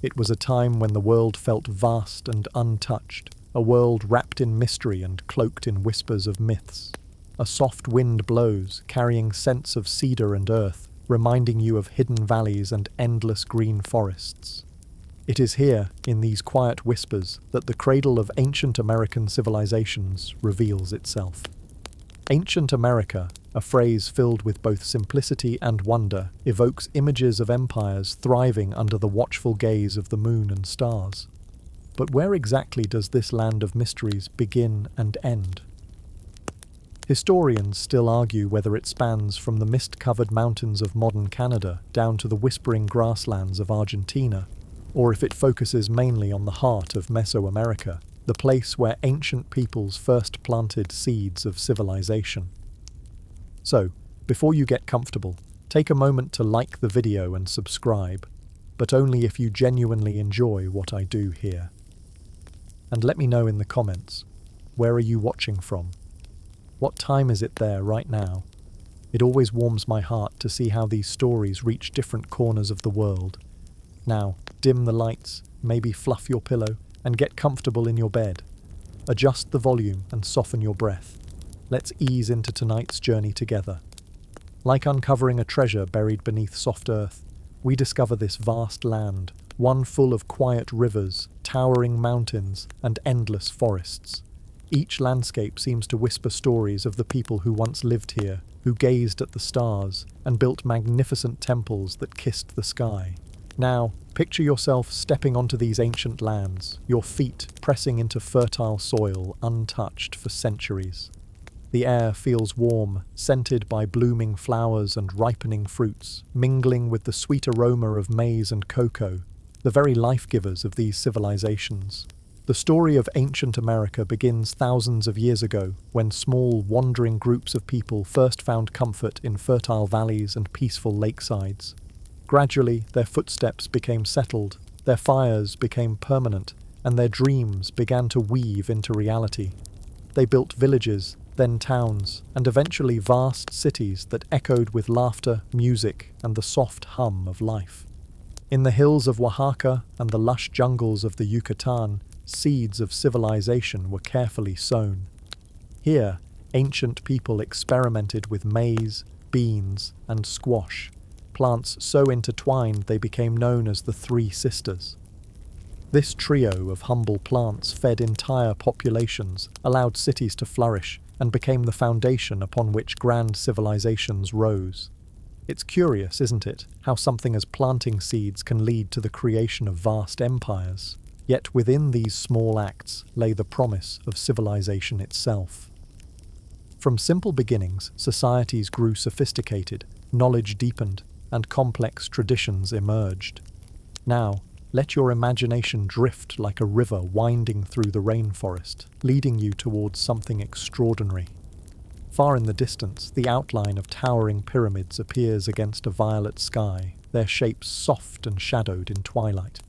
It was a time when the world felt vast and untouched, a world wrapped in mystery and cloaked in whispers of myths. A soft wind blows, carrying scents of cedar and earth, reminding you of hidden valleys and endless green forests. It is here, in these quiet whispers, that the cradle of ancient American civilizations reveals itself. Ancient America, a phrase filled with both simplicity and wonder, evokes images of empires thriving under the watchful gaze of the moon and stars. But where exactly does this land of mysteries begin and end? Historians still argue whether it spans from the mist-covered mountains of modern Canada down to the whispering grasslands of Argentina, or if it focuses mainly on the heart of Mesoamerica, the place where ancient peoples first planted seeds of civilization. So, before you get comfortable, take a moment to like the video and subscribe, but only if you genuinely enjoy what I do here. And let me know in the comments, where are you watching from? What time is it there right now? It always warms my heart to see how these stories reach different corners of the world. Now, dim the lights, maybe fluff your pillow, and get comfortable in your bed. Adjust the volume and soften your breath. Let's ease into tonight's journey together. Like uncovering a treasure buried beneath soft earth, we discover this vast land, one full of quiet rivers, towering mountains, and endless forests. Each landscape seems to whisper stories of the people who once lived here, who gazed at the stars, and built magnificent temples that kissed the sky. Now, picture yourself stepping onto these ancient lands, your feet pressing into fertile soil untouched for centuries. The air feels warm, scented by blooming flowers and ripening fruits, mingling with the sweet aroma of maize and cocoa, the very life-givers of these civilizations. The story of ancient America begins thousands of years ago, when small, wandering groups of people first found comfort in fertile valleys and peaceful lakesides. Gradually, their footsteps became settled, their fires became permanent, and their dreams began to weave into reality. They built villages, then towns, and eventually vast cities that echoed with laughter, music, and the soft hum of life. In the hills of Oaxaca and the lush jungles of the Yucatan, seeds of civilization were carefully sown. Here, ancient people experimented with maize, beans, and squash, plants so intertwined they became known as the Three Sisters. This trio of humble plants fed entire populations, allowed cities to flourish, and became the foundation upon which grand civilizations rose. It's curious, isn't it, how something as planting seeds can lead to the creation of vast empires. Yet within these small acts lay the promise of civilization itself. From simple beginnings, societies grew sophisticated, knowledge deepened, and complex traditions emerged. Now, let your imagination drift like a river winding through the rainforest, leading you towards something extraordinary. Far in the distance, the outline of towering pyramids appears against a violet sky, their shapes soft and shadowed in twilight.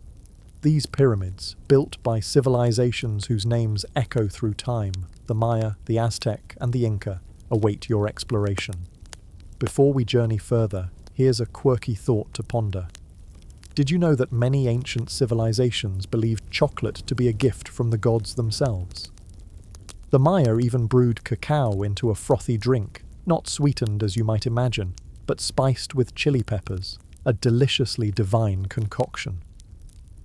These pyramids, built by civilizations whose names echo through time, the Maya, the Aztec, and the Inca, await your exploration. Before we journey further, here's a quirky thought to ponder. Did you know that many ancient civilizations believed chocolate to be a gift from the gods themselves? The Maya even brewed cacao into a frothy drink, not sweetened as you might imagine, but spiced with chili peppers, a deliciously divine concoction.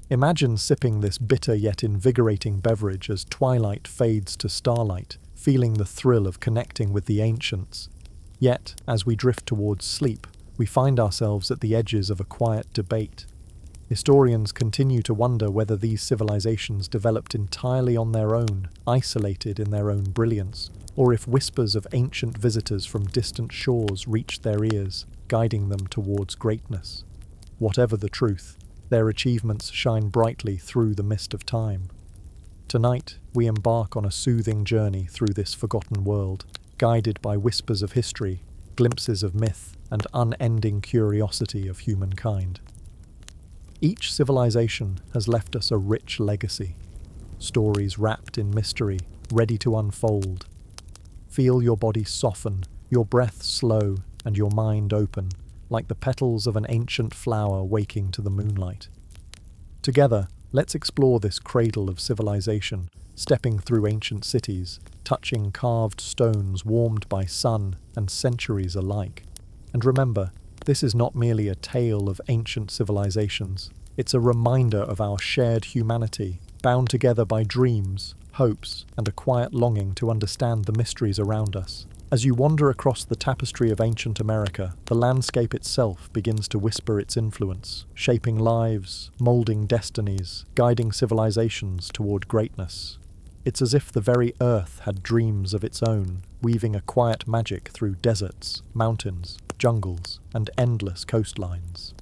Imagine sipping this bitter yet invigorating beverage as twilight fades to starlight, feeling the thrill of connecting with the ancients. Yet, as we drift towards sleep, we find ourselves at the edges of a quiet debate. Historians continue to wonder whether these civilizations developed entirely on their own, isolated in their own brilliance, or if whispers of ancient visitors from distant shores reached their ears, guiding them towards greatness. Whatever the truth, their achievements shine brightly through the mist of time. Tonight, we embark on a soothing journey through this forgotten world, guided by whispers of history, glimpses of myth, and unending curiosity of humankind. Each civilization has left us a rich legacy, stories wrapped in mystery, ready to unfold. Feel your body soften, your breath slow, and your mind open, like the petals of an ancient flower waking to the moonlight. Together, let's explore this cradle of civilization, stepping through ancient cities, touching carved stones warmed by sun and centuries alike. And remember, this is not merely a tale of ancient civilizations. It's a reminder of our shared humanity, bound together by dreams, hopes, and a quiet longing to understand the mysteries around us. As you wander across the tapestry of ancient America, the landscape itself begins to whisper its influence, shaping lives, molding destinies, guiding civilizations toward greatness. It's as if the very earth had dreams of its own, weaving a quiet magic through deserts, mountains, jungles, and endless coastlines.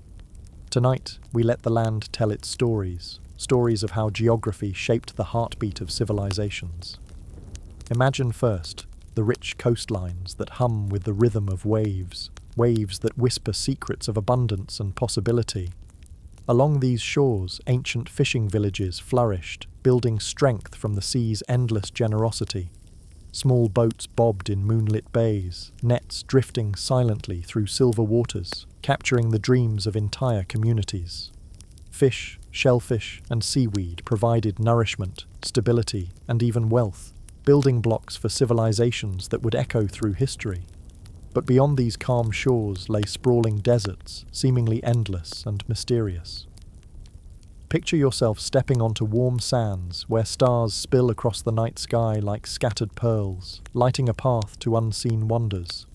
Tonight, we let the land tell its stories, stories of how geography shaped the heartbeat of civilizations. Imagine first the rich coastlines that hum with the rhythm of waves, waves that whisper secrets of abundance and possibility. Along these shores, ancient fishing villages flourished, building strength from the sea's endless generosity. Small boats bobbed in moonlit bays, nets drifting silently through silver waters, capturing the dreams of entire communities. Fish, shellfish, and seaweed provided nourishment, stability, and even wealth, building blocks for civilizations that would echo through history. But beyond these calm shores lay sprawling deserts, seemingly endless and mysterious. Picture yourself stepping onto warm sands where stars spill across the night sky like scattered pearls, lighting a path to unseen wonders.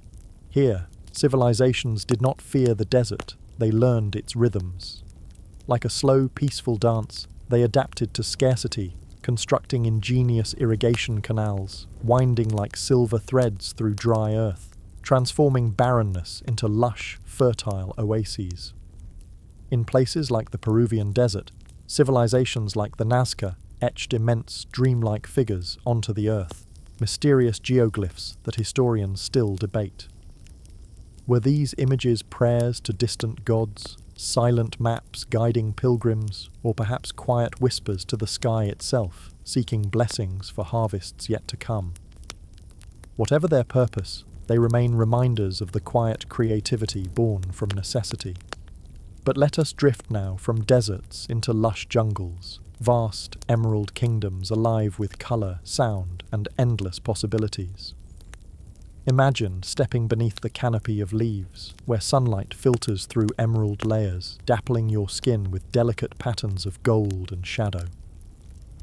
Here, civilizations did not fear the desert, they learned its rhythms. Like a slow, peaceful dance, they adapted to scarcity, constructing ingenious irrigation canals, winding like silver threads through dry earth, transforming barrenness into lush, fertile oases. In places like the Peruvian desert, civilizations like the Nazca etched immense, dreamlike figures onto the earth, mysterious geoglyphs that historians still debate. Were these images prayers to distant gods, silent maps guiding pilgrims, or perhaps quiet whispers to the sky itself, seeking blessings for harvests yet to come? Whatever their purpose, they remain reminders of the quiet creativity born from necessity. But let us drift now from deserts into lush jungles, vast emerald kingdoms alive with colour, sound, and endless possibilities. Imagine stepping beneath the canopy of leaves, where sunlight filters through emerald layers, dappling your skin with delicate patterns of gold and shadow.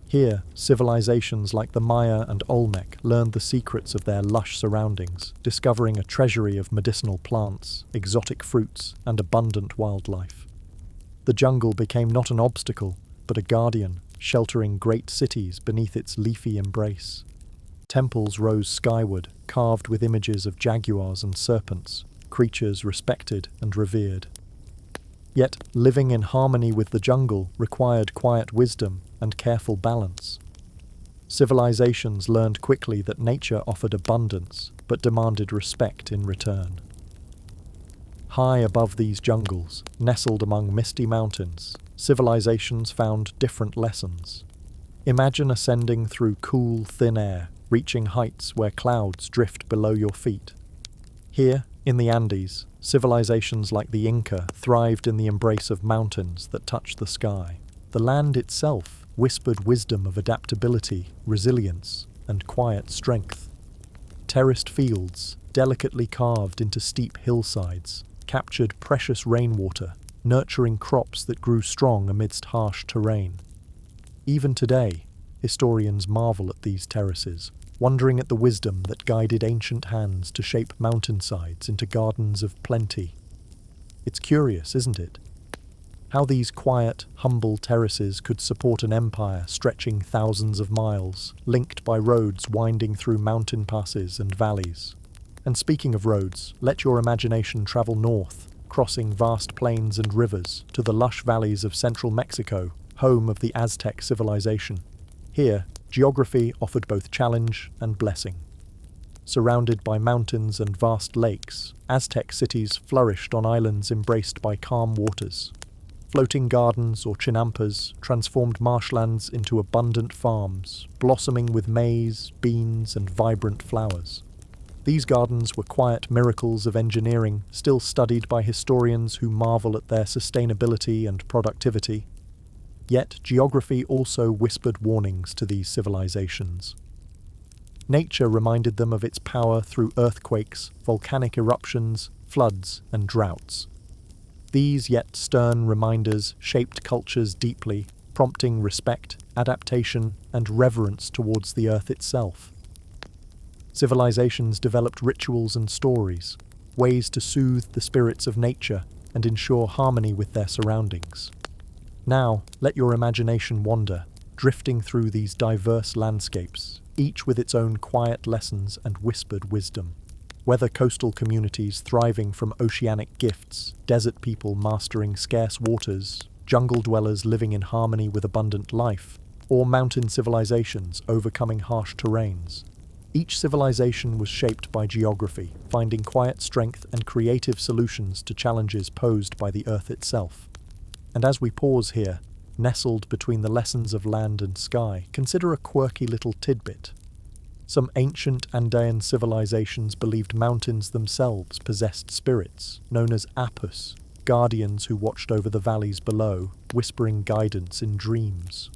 Here, civilizations like the Maya and Olmec learned the secrets of their lush surroundings, discovering a treasury of medicinal plants, exotic fruits, and abundant wildlife. The jungle became not an obstacle, but a guardian, sheltering great cities beneath its leafy embrace. Temples rose skyward, carved with images of jaguars and serpents, creatures respected and revered. Yet, living in harmony with the jungle required quiet wisdom and careful balance. Civilizations learned quickly that nature offered abundance, but demanded respect in return. High above these jungles, nestled among misty mountains, civilizations found different lessons. Imagine ascending through cool, thin air, reaching heights where clouds drift below your feet. Here, in the Andes, civilizations like the Inca thrived in the embrace of mountains that touched the sky. The land itself whispered wisdom of adaptability, resilience, and quiet strength. Terraced fields, delicately carved into steep hillsides, captured precious rainwater, nurturing crops that grew strong amidst harsh terrain. Even today, historians marvel at these terraces, wondering at the wisdom that guided ancient hands to shape mountainsides into gardens of plenty. It's curious, isn't it? How these quiet, humble terraces could support an empire stretching thousands of miles, linked by roads winding through mountain passes and valleys. And speaking of roads, let your imagination travel north, crossing vast plains and rivers to the lush valleys of central Mexico, home of the Aztec civilization. Here, geography offered both challenge and blessing. Surrounded by mountains and vast lakes, Aztec cities flourished on islands embraced by calm waters. Floating gardens or chinampas transformed marshlands into abundant farms, blossoming with maize, beans, and vibrant flowers. These gardens were quiet miracles of engineering, still studied by historians who marvel at their sustainability and productivity. Yet geography also whispered warnings to these civilizations. Nature reminded them of its power through earthquakes, volcanic eruptions, floods, and droughts. These yet stern reminders shaped cultures deeply, prompting respect, adaptation, and reverence towards the earth itself. Civilizations developed rituals and stories, ways to soothe the spirits of nature and ensure harmony with their surroundings. Now, let your imagination wander, drifting through these diverse landscapes, each with its own quiet lessons and whispered wisdom. Whether coastal communities thriving from oceanic gifts, desert people mastering scarce waters, jungle dwellers living in harmony with abundant life, or mountain civilizations overcoming harsh terrains, each civilization was shaped by geography, finding quiet strength and creative solutions to challenges posed by the earth itself. And as we pause here, nestled between the lessons of land and sky, consider a quirky little tidbit. Some ancient Andean civilizations believed mountains themselves possessed spirits, known as apus, guardians who watched over the valleys below, whispering guidance in dreams.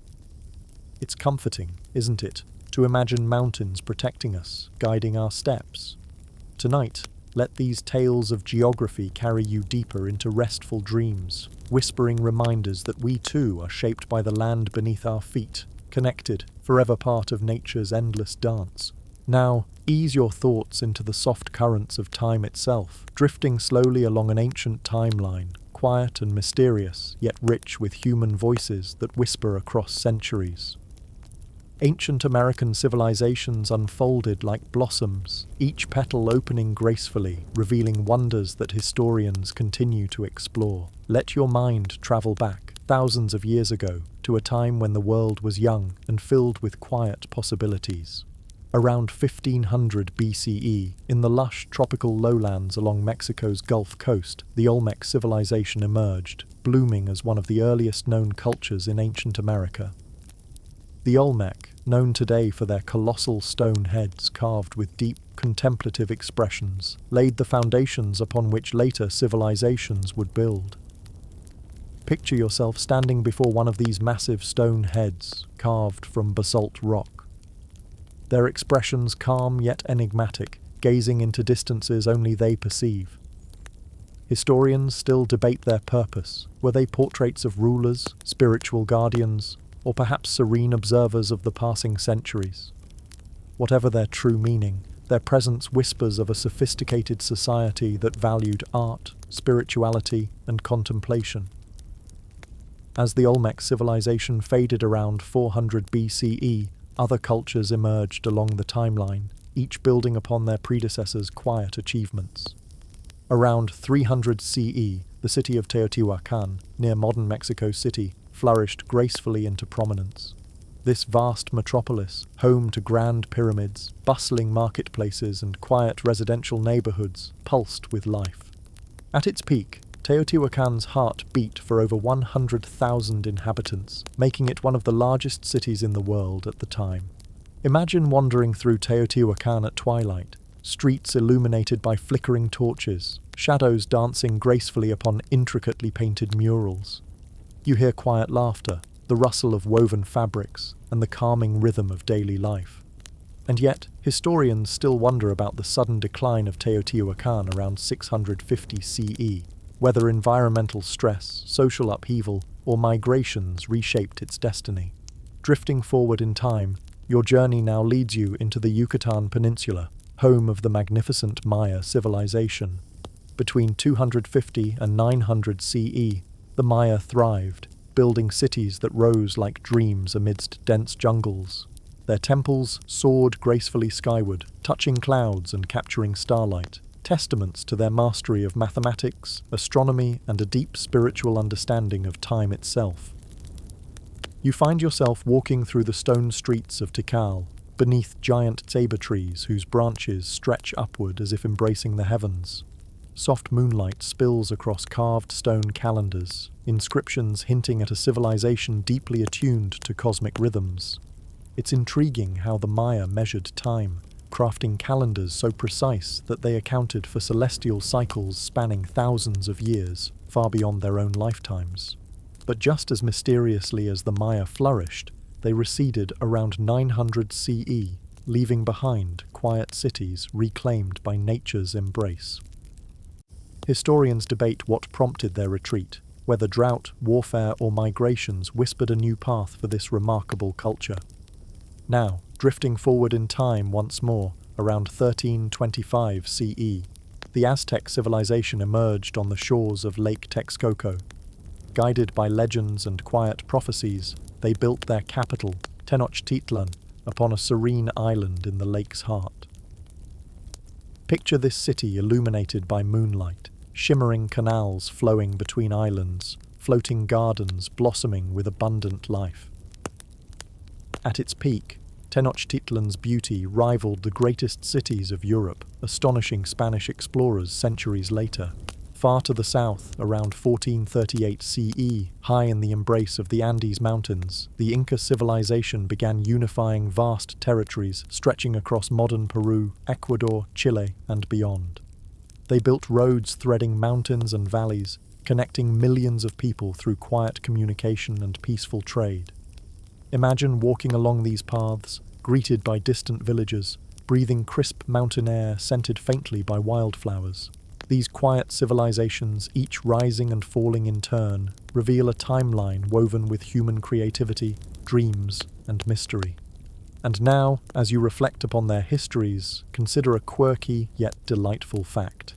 It's comforting, isn't it, to imagine mountains protecting us, guiding our steps. Tonight, let these tales of geography carry you deeper into restful dreams, whispering reminders that we too are shaped by the land beneath our feet, connected, forever part of nature's endless dance. Now, ease your thoughts into the soft currents of time itself, drifting slowly along an ancient timeline, quiet and mysterious, yet rich with human voices that whisper across centuries. Ancient American civilizations unfolded like blossoms, each petal opening gracefully, revealing wonders that historians continue to explore. Let your mind travel back, thousands of years ago, to a time when the world was young and filled with quiet possibilities. Around 1500 BCE, in the lush tropical lowlands along Mexico's Gulf Coast, the Olmec civilization emerged, blooming as one of the earliest known cultures in ancient America. The Olmec, known today for their colossal stone heads carved with deep, contemplative expressions, laid the foundations upon which later civilizations would build. Picture yourself standing before one of these massive stone heads, carved from basalt rock. Their expressions calm yet enigmatic, gazing into distances only they perceive. Historians still debate their purpose. Were they portraits of rulers, spiritual guardians, or perhaps serene observers of the passing centuries? Whatever their true meaning, their presence whispers of a sophisticated society that valued art, spirituality, and contemplation. As the Olmec civilization faded around 400 BCE, other cultures emerged along the timeline, each building upon their predecessors' quiet achievements. Around 300 CE, the city of Teotihuacan, near modern Mexico City, flourished gracefully into prominence. This vast metropolis, home to grand pyramids, bustling marketplaces, and quiet residential neighborhoods, pulsed with life. At its peak, Teotihuacan's heart beat for over 100,000 inhabitants, making it one of the largest cities in the world at the time. Imagine wandering through Teotihuacan at twilight, streets illuminated by flickering torches, shadows dancing gracefully upon intricately painted murals. You hear quiet laughter, the rustle of woven fabrics, and the calming rhythm of daily life. And yet, historians still wonder about the sudden decline of Teotihuacan around 650 CE, whether environmental stress, social upheaval, or migrations reshaped its destiny. Drifting forward in time, your journey now leads you into the Yucatan Peninsula, home of the magnificent Maya civilization. Between 250 and 900 CE, the Maya thrived, building cities that rose like dreams amidst dense jungles. Their temples soared gracefully skyward, touching clouds and capturing starlight, testaments to their mastery of mathematics, astronomy, and a deep spiritual understanding of time itself. You find yourself walking through the stone streets of Tikal, beneath giant saber trees whose branches stretch upward as if embracing the heavens. Soft moonlight spills across carved stone calendars, inscriptions hinting at a civilization deeply attuned to cosmic rhythms. It's intriguing how the Maya measured time, crafting calendars so precise that they accounted for celestial cycles spanning thousands of years, far beyond their own lifetimes. But just as mysteriously as the Maya flourished, they receded around 900 CE, leaving behind quiet cities reclaimed by nature's embrace. Historians debate what prompted their retreat, whether drought, warfare, or migrations whispered a new path for this remarkable culture. Now, drifting forward in time once more, around 1325 CE, the Aztec civilization emerged on the shores of Lake Texcoco. Guided by legends and quiet prophecies, they built their capital, Tenochtitlan, upon a serene island in the lake's heart. Picture this city illuminated by moonlight, shimmering canals flowing between islands, floating gardens blossoming with abundant life. At its peak, Tenochtitlan's beauty rivaled the greatest cities of Europe, astonishing Spanish explorers centuries later. Far to the south, around 1438 CE, high in the embrace of the Andes Mountains, the Inca civilization began unifying vast territories stretching across modern Peru, Ecuador, Chile, and beyond. They built roads threading mountains and valleys, connecting millions of people through quiet communication and peaceful trade. Imagine walking along these paths, greeted by distant villagers, breathing crisp mountain air scented faintly by wildflowers. These quiet civilizations, each rising and falling in turn, reveal a timeline woven with human creativity, dreams, and mystery. And now, as you reflect upon their histories, consider a quirky yet delightful fact.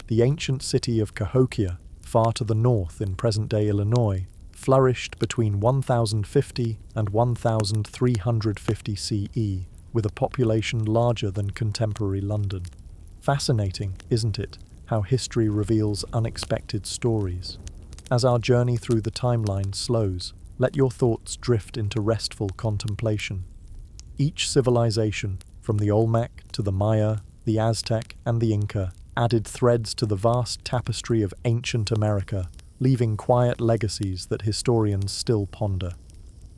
The ancient city of Cahokia, far to the north in present-day Illinois, flourished between 1050 and 1350 CE, with a population larger than contemporary London. Fascinating, isn't it, how history reveals unexpected stories? As our journey through the timeline slows, let your thoughts drift into restful contemplation. Each civilization, from the Olmec to the Maya, the Aztec, and the Inca, added threads to the vast tapestry of ancient America, leaving quiet legacies that historians still ponder.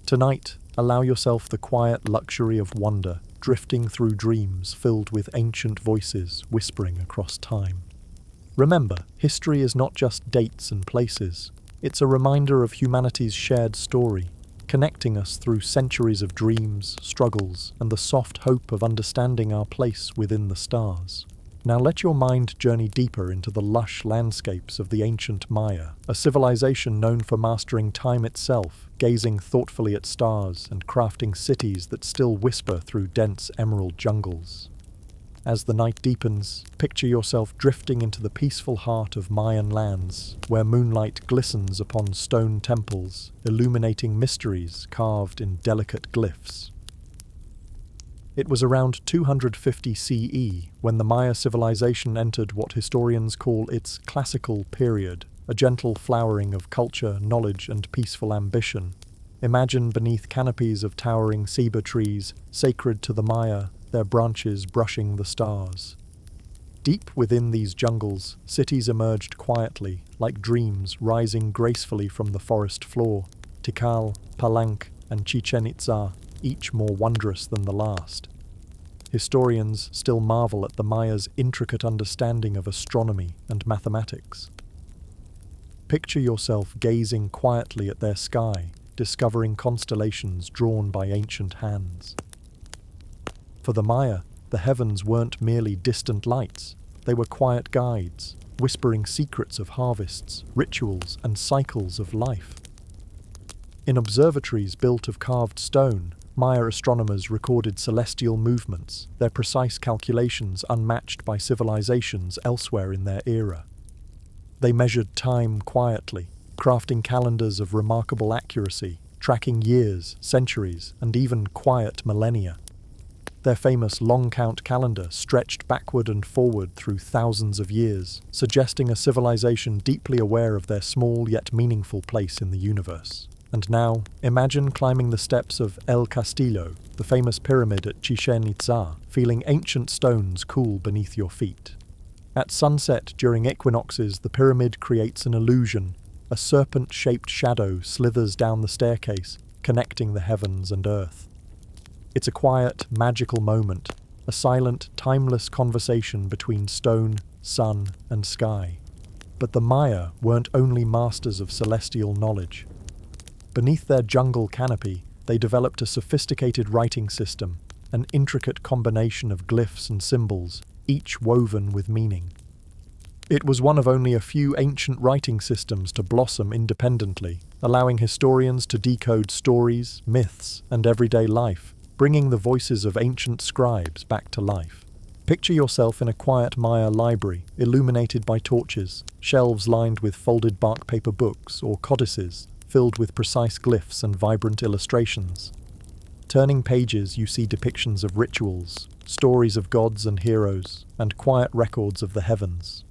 Tonight, allow yourself the quiet luxury of wonder, drifting through dreams filled with ancient voices whispering across time. Remember, history is not just dates and places. It's a reminder of humanity's shared story, connecting us through centuries of dreams, struggles, and the soft hope of understanding our place within the stars. Now let your mind journey deeper into the lush landscapes of the ancient Maya, a civilization known for mastering time itself, gazing thoughtfully at stars and crafting cities that still whisper through dense emerald jungles. As the night deepens, picture yourself drifting into the peaceful heart of Mayan lands, where moonlight glistens upon stone temples, illuminating mysteries carved in delicate glyphs. It was around 250 CE when the Maya civilization entered what historians call its classical period, a gentle flowering of culture, knowledge, and peaceful ambition. Imagine beneath canopies of towering ceiba trees, sacred to the Maya, their branches brushing the stars. Deep within these jungles, cities emerged quietly, like dreams rising gracefully from the forest floor. Tikal, Palenque, and Chichen Itza, each more wondrous than the last. Historians still marvel at the Maya's intricate understanding of astronomy and mathematics. Picture yourself gazing quietly at their sky, discovering constellations drawn by ancient hands. For the Maya, the heavens weren't merely distant lights, they were quiet guides, whispering secrets of harvests, rituals, and cycles of life. In observatories built of carved stone, Maya astronomers recorded celestial movements, their precise calculations unmatched by civilizations elsewhere in their era. They measured time quietly, crafting calendars of remarkable accuracy, tracking years, centuries, and even quiet millennia. Their famous long count calendar stretched backward and forward through thousands of years, suggesting a civilization deeply aware of their small yet meaningful place in the universe. And now, imagine climbing the steps of El Castillo, the famous pyramid at Chichen Itza, feeling ancient stones cool beneath your feet. At sunset during equinoxes, the pyramid creates an illusion. A serpent-shaped shadow slithers down the staircase, connecting the heavens and earth. It's a quiet, magical moment, a silent, timeless conversation between stone, sun, and sky. But the Maya weren't only masters of celestial knowledge. Beneath their jungle canopy, they developed a sophisticated writing system, an intricate combination of glyphs and symbols, each woven with meaning. It was one of only a few ancient writing systems to blossom independently, allowing historians to decode stories, myths, and everyday life, bringing the voices of ancient scribes back to life. Picture yourself in a quiet Maya library, illuminated by torches, shelves lined with folded bark paper books or codices, filled with precise glyphs and vibrant illustrations. Turning pages, you see depictions of rituals, stories of gods and heroes, and quiet records of the heavens.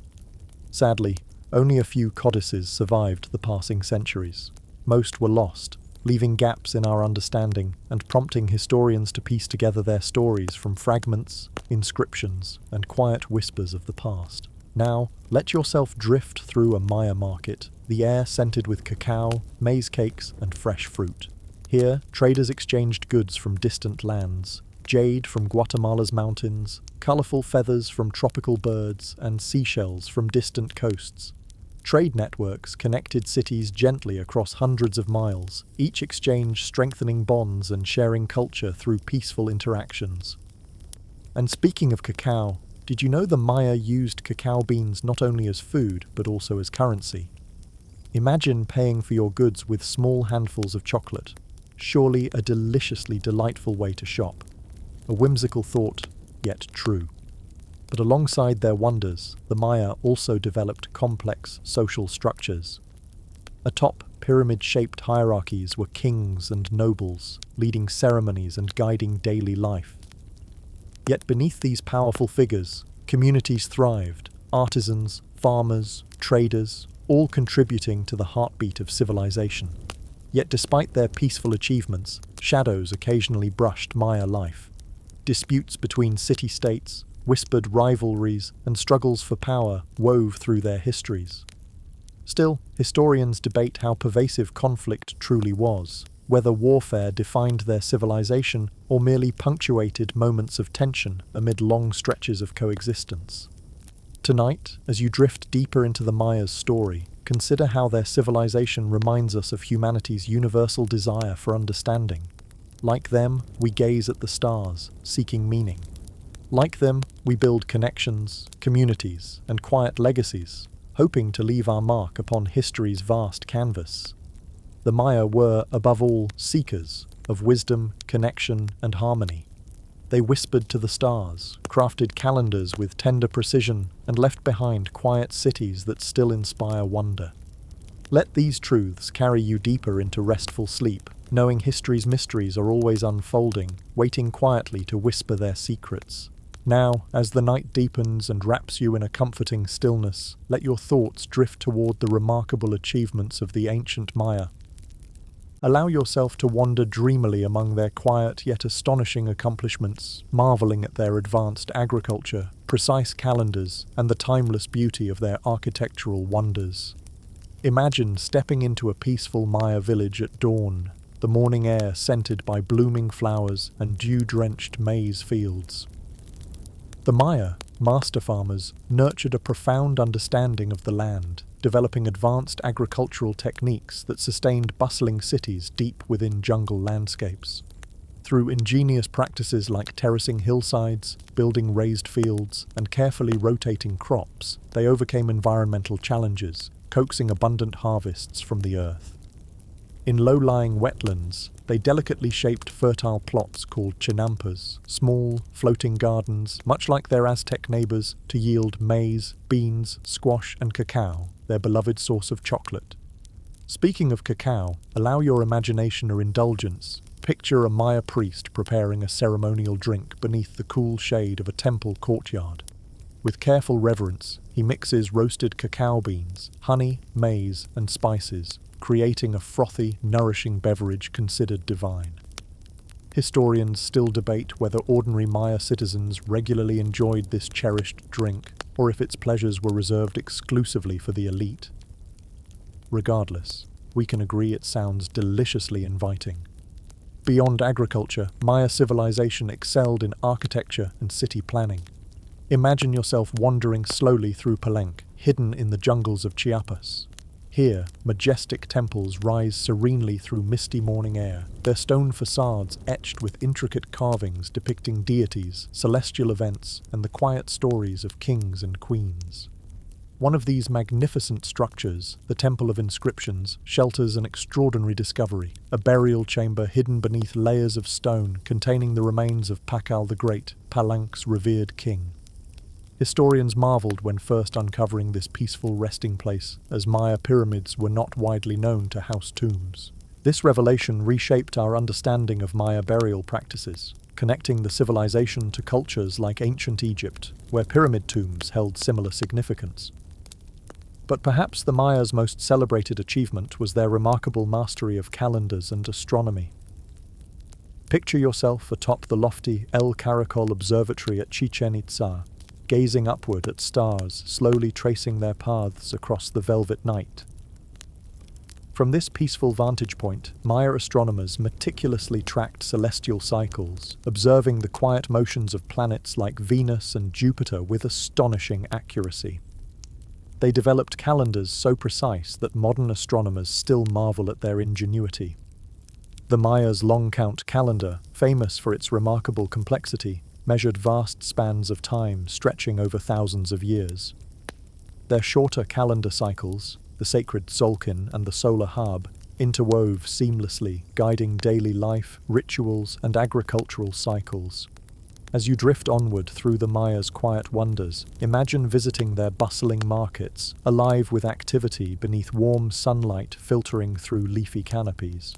Sadly, only a few codices survived the passing centuries. Most were lost, leaving gaps in our understanding and prompting historians to piece together their stories from fragments, inscriptions, and quiet whispers of the past. Now, let yourself drift through a Maya market, the air scented with cacao, maize cakes, and fresh fruit. Here, traders exchanged goods from distant lands, jade from Guatemala's mountains, colorful feathers from tropical birds, and seashells from distant coasts. Trade networks connected cities gently across hundreds of miles, each exchange strengthening bonds and sharing culture through peaceful interactions. And speaking of cacao, did you know the Maya used cacao beans not only as food, but also as currency? Imagine paying for your goods with small handfuls of chocolate. Surely a deliciously delightful way to shop. A whimsical thought, yet true. But alongside their wonders, the Maya also developed complex social structures. Atop pyramid-shaped hierarchies were kings and nobles, leading ceremonies and guiding daily life. Yet beneath these powerful figures, communities thrived, artisans, farmers, traders, all contributing to the heartbeat of civilization. Yet despite their peaceful achievements, shadows occasionally brushed Maya life. Disputes between city-states, whispered rivalries, and struggles for power wove through their histories. Still, historians debate how pervasive conflict truly was, whether warfare defined their civilization or merely punctuated moments of tension amid long stretches of coexistence. Tonight, as you drift deeper into the Maya's story, consider how their civilization reminds us of humanity's universal desire for understanding. Like them, we gaze at the stars, seeking meaning. Like them, we build connections, communities, and quiet legacies, hoping to leave our mark upon history's vast canvas. The Maya were, above all, seekers of wisdom, connection, and harmony. They whispered to the stars, crafted calendars with tender precision, and left behind quiet cities that still inspire wonder. Let these truths carry you deeper into restful sleep, knowing history's mysteries are always unfolding, waiting quietly to whisper their secrets. Now, as the night deepens and wraps you in a comforting stillness, let your thoughts drift toward the remarkable achievements of the ancient Maya. Allow yourself to wander dreamily among their quiet yet astonishing accomplishments, marveling at their advanced agriculture, precise calendars, and the timeless beauty of their architectural wonders. Imagine stepping into a peaceful Maya village at dawn, the morning air scented by blooming flowers and dew-drenched maize fields. The Maya, master farmers, nurtured a profound understanding of the land, developing advanced agricultural techniques that sustained bustling cities deep within jungle landscapes. Through ingenious practices like terracing hillsides, building raised fields, and carefully rotating crops, they overcame environmental challenges, coaxing abundant harvests from the earth. In low-lying wetlands, they delicately shaped fertile plots called chinampas, small, floating gardens, much like their Aztec neighbors, to yield maize, beans, squash, and cacao, their beloved source of chocolate. Speaking of cacao, allow your imagination or indulgence. Picture a Maya priest preparing a ceremonial drink beneath the cool shade of a temple courtyard. With careful reverence, he mixes roasted cacao beans, honey, maize, and spices, creating a frothy, nourishing beverage considered divine. Historians still debate whether ordinary Maya citizens regularly enjoyed this cherished drink, or if its pleasures were reserved exclusively for the elite. Regardless, we can agree it sounds deliciously inviting. Beyond agriculture, Maya civilization excelled in architecture and city planning. Imagine yourself wandering slowly through Palenque, hidden in the jungles of Chiapas. Here, majestic temples rise serenely through misty morning air, their stone facades etched with intricate carvings depicting deities, celestial events, and the quiet stories of kings and queens. One of these magnificent structures, the Temple of Inscriptions, shelters an extraordinary discovery, a burial chamber hidden beneath layers of stone containing the remains of Pakal the Great, Palank's revered king. Historians marveled when first uncovering this peaceful resting place, as Maya pyramids were not widely known to house tombs. This revelation reshaped our understanding of Maya burial practices, connecting the civilization to cultures like ancient Egypt, where pyramid tombs held similar significance. But perhaps the Mayas' most celebrated achievement was their remarkable mastery of calendars and astronomy. Picture yourself atop the lofty El Caracol Observatory at Chichen Itza, gazing upward at stars slowly tracing their paths across the velvet night. From this peaceful vantage point, Maya astronomers meticulously tracked celestial cycles, observing the quiet motions of planets like Venus and Jupiter with astonishing accuracy. They developed calendars so precise that modern astronomers still marvel at their ingenuity. The Mayas' long count calendar, famous for its remarkable complexity, measured vast spans of time stretching over thousands of years. Their shorter calendar cycles, the sacred Solkin and the solar Hab, interwove seamlessly, guiding daily life, rituals, and agricultural cycles. As you drift onward through the Mayas' quiet wonders, imagine visiting their bustling markets, alive with activity beneath warm sunlight filtering through leafy canopies.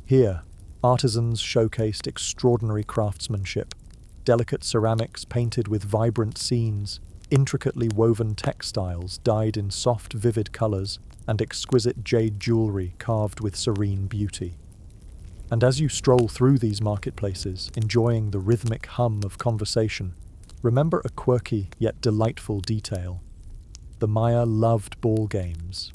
Here, artisans showcased extraordinary craftsmanship, delicate ceramics painted with vibrant scenes, intricately woven textiles dyed in soft, vivid colors, and exquisite jade jewelry carved with serene beauty. And as you stroll through these marketplaces, enjoying the rhythmic hum of conversation, remember a quirky yet delightful detail. The Maya loved ball games.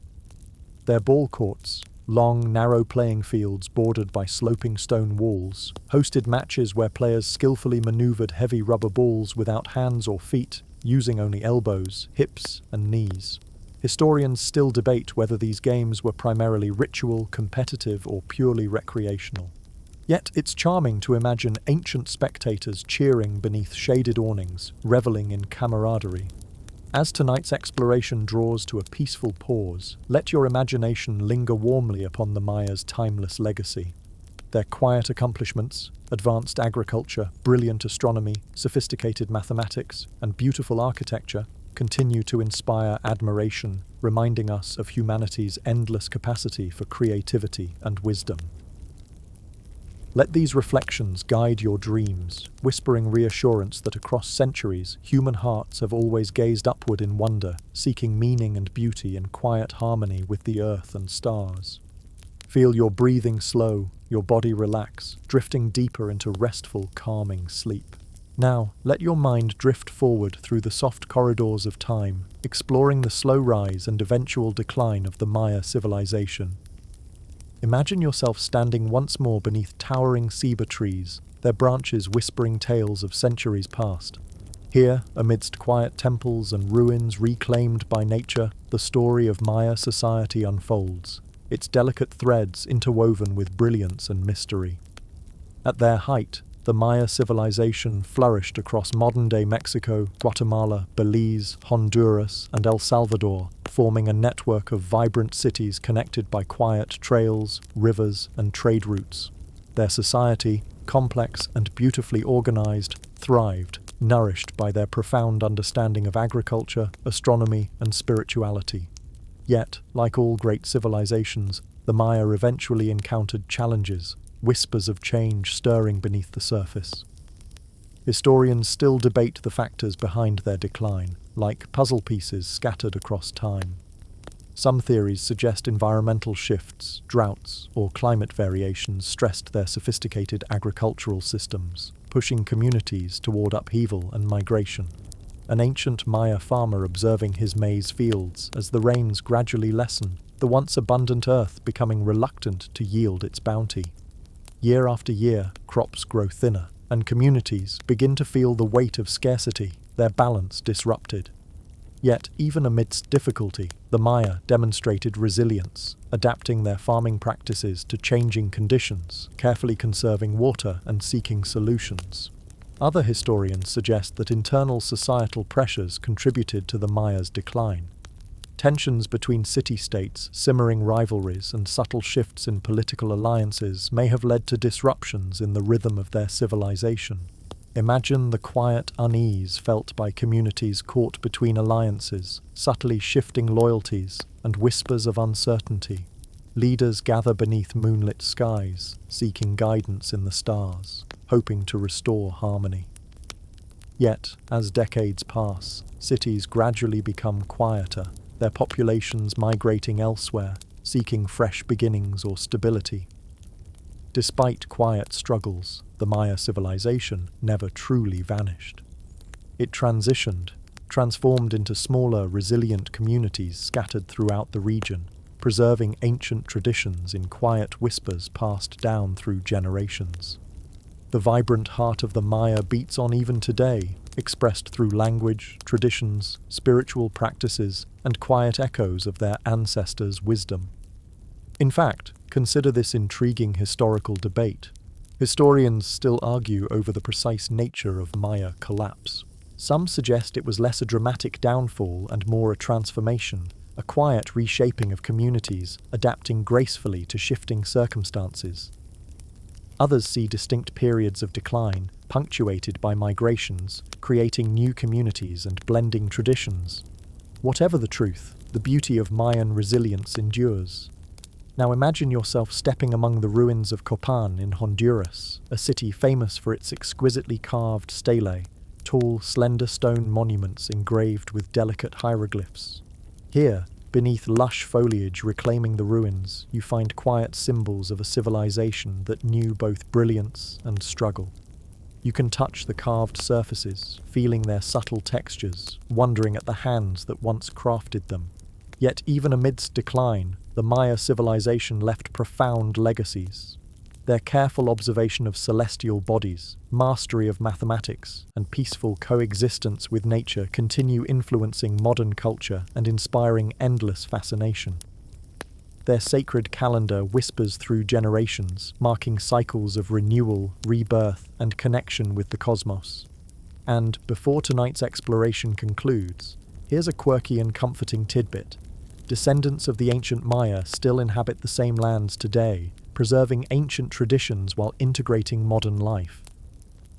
Their ball courts, long, narrow playing fields bordered by sloping stone walls, hosted matches where players skillfully maneuvered heavy rubber balls without hands or feet, using only elbows, hips, and knees. Historians still debate whether these games were primarily ritual, competitive, or purely recreational. Yet it's charming to imagine ancient spectators cheering beneath shaded awnings, reveling in camaraderie. As tonight's exploration draws to a peaceful pause, let your imagination linger warmly upon the Mayas' timeless legacy. Their quiet accomplishments, advanced agriculture, brilliant astronomy, sophisticated mathematics, and beautiful architecture continue to inspire admiration, reminding us of humanity's endless capacity for creativity and wisdom. Let these reflections guide your dreams, whispering reassurance that across centuries, human hearts have always gazed upward in wonder, seeking meaning and beauty in quiet harmony with the earth and stars. Feel your breathing slow, your body relax, drifting deeper into restful, calming sleep. Now, let your mind drift forward through the soft corridors of time, exploring the slow rise and eventual decline of the Maya civilization. Imagine yourself standing once more beneath towering ceiba trees, their branches whispering tales of centuries past. Here, amidst quiet temples and ruins reclaimed by nature, the story of Maya society unfolds, its delicate threads interwoven with brilliance and mystery. At their height, the Maya civilization flourished across modern-day Mexico, Guatemala, Belize, Honduras, and El Salvador, forming a network of vibrant cities connected by quiet trails, rivers, and trade routes. Their society, complex and beautifully organized, thrived, nourished by their profound understanding of agriculture, astronomy, and spirituality. Yet, like all great civilizations, the Maya eventually encountered challenges, whispers of change stirring beneath the surface. Historians still debate the factors behind their decline, like puzzle pieces scattered across time. Some theories suggest environmental shifts, droughts, or climate variations stressed their sophisticated agricultural systems, pushing communities toward upheaval and migration. An ancient Maya farmer observing his maize fields as the rains gradually lessen, the once abundant earth becoming reluctant to yield its bounty. Year after year, crops grow thinner, and communities begin to feel the weight of scarcity, their balance disrupted. Yet, even amidst difficulty, the Maya demonstrated resilience, adapting their farming practices to changing conditions, carefully conserving water and seeking solutions. Other historians suggest that internal societal pressures contributed to the Maya's decline. Tensions between city-states, simmering rivalries, and subtle shifts in political alliances may have led to disruptions in the rhythm of their civilization. Imagine the quiet unease felt by communities caught between alliances, subtly shifting loyalties, and whispers of uncertainty. Leaders gather beneath moonlit skies, seeking guidance in the stars, hoping to restore harmony. Yet, as decades pass, cities gradually become quieter, their populations migrating elsewhere, seeking fresh beginnings or stability. Despite quiet struggles, the Maya civilization never truly vanished. It transformed into smaller, resilient communities scattered throughout the region, preserving ancient traditions in quiet whispers passed down through generations. The vibrant heart of the Maya beats on even today, expressed through language, traditions, spiritual practices, and quiet echoes of their ancestors' wisdom. In fact, consider this intriguing historical debate. Historians still argue over the precise nature of Maya collapse. Some suggest it was less a dramatic downfall and more a transformation, a quiet reshaping of communities, adapting gracefully to shifting circumstances. Others see distinct periods of decline, punctuated by migrations, creating new communities and blending traditions. Whatever the truth, the beauty of Mayan resilience endures. Now imagine yourself stepping among the ruins of Copan in Honduras, a city famous for its exquisitely carved stelae, tall, slender stone monuments engraved with delicate hieroglyphs. Here, beneath lush foliage reclaiming the ruins, you find quiet symbols of a civilization that knew both brilliance and struggle. You can touch the carved surfaces, feeling their subtle textures, wondering at the hands that once crafted them. Yet even amidst decline, the Maya civilization left profound legacies. Their careful observation of celestial bodies, mastery of mathematics, and peaceful coexistence with nature continue influencing modern culture and inspiring endless fascination. Their sacred calendar whispers through generations, marking cycles of renewal, rebirth, and connection with the cosmos. And, before tonight's exploration concludes, here's a quirky and comforting tidbit. Descendants of the ancient Maya still inhabit the same lands today, preserving ancient traditions while integrating modern life.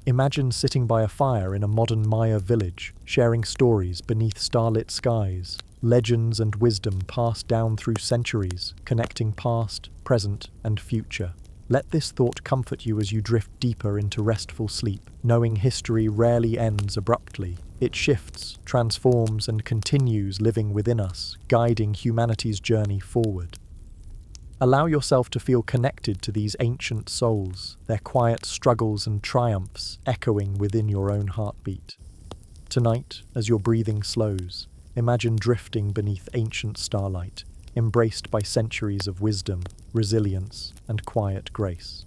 Imagine sitting by a fire in a modern Maya village, sharing stories beneath starlit skies, legends and wisdom passed down through centuries, connecting past, present, and future. Let this thought comfort you as you drift deeper into restful sleep, knowing history rarely ends abruptly. It shifts, transforms, and continues living within us, guiding humanity's journey forward. Allow yourself to feel connected to these ancient souls, their quiet struggles and triumphs echoing within your own heartbeat. Tonight, as your breathing slows, imagine drifting beneath ancient starlight, embraced by centuries of wisdom, resilience, and quiet grace.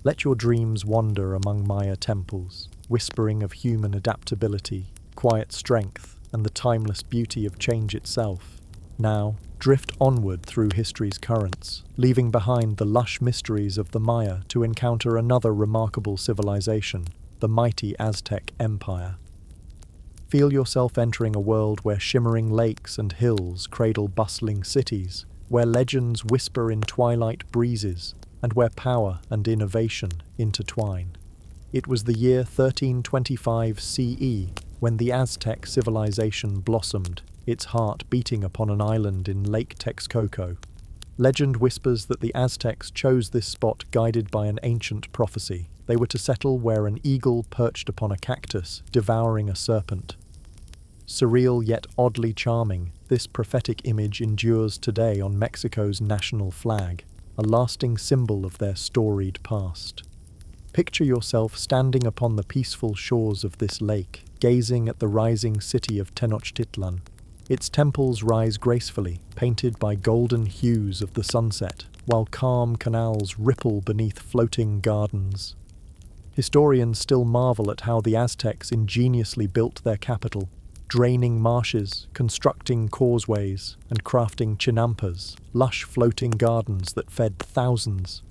Let your dreams wander among Maya temples, whispering of human adaptability, quiet strength, and the timeless beauty of change itself. Now, drift onward through history's currents, leaving behind the lush mysteries of the Maya to encounter another remarkable civilization, the mighty Aztec Empire. Feel yourself entering a world where shimmering lakes and hills cradle bustling cities, where legends whisper in twilight breezes, and where power and innovation intertwine. It was the year 1325 CE when the Aztec civilization blossomed, its heart beating upon an island in Lake Texcoco. Legend whispers that the Aztecs chose this spot guided by an ancient prophecy. They were to settle where an eagle perched upon a cactus, devouring a serpent. Surreal yet oddly charming, this prophetic image endures today on Mexico's national flag, a lasting symbol of their storied past. Picture yourself standing upon the peaceful shores of this lake, gazing at the rising city of Tenochtitlan. Its temples rise gracefully, painted by golden hues of the sunset, while calm canals ripple beneath floating gardens. Historians still marvel at how the Aztecs ingeniously built their capital, draining marshes, constructing causeways, and crafting chinampas, lush floating gardens that fed thousands.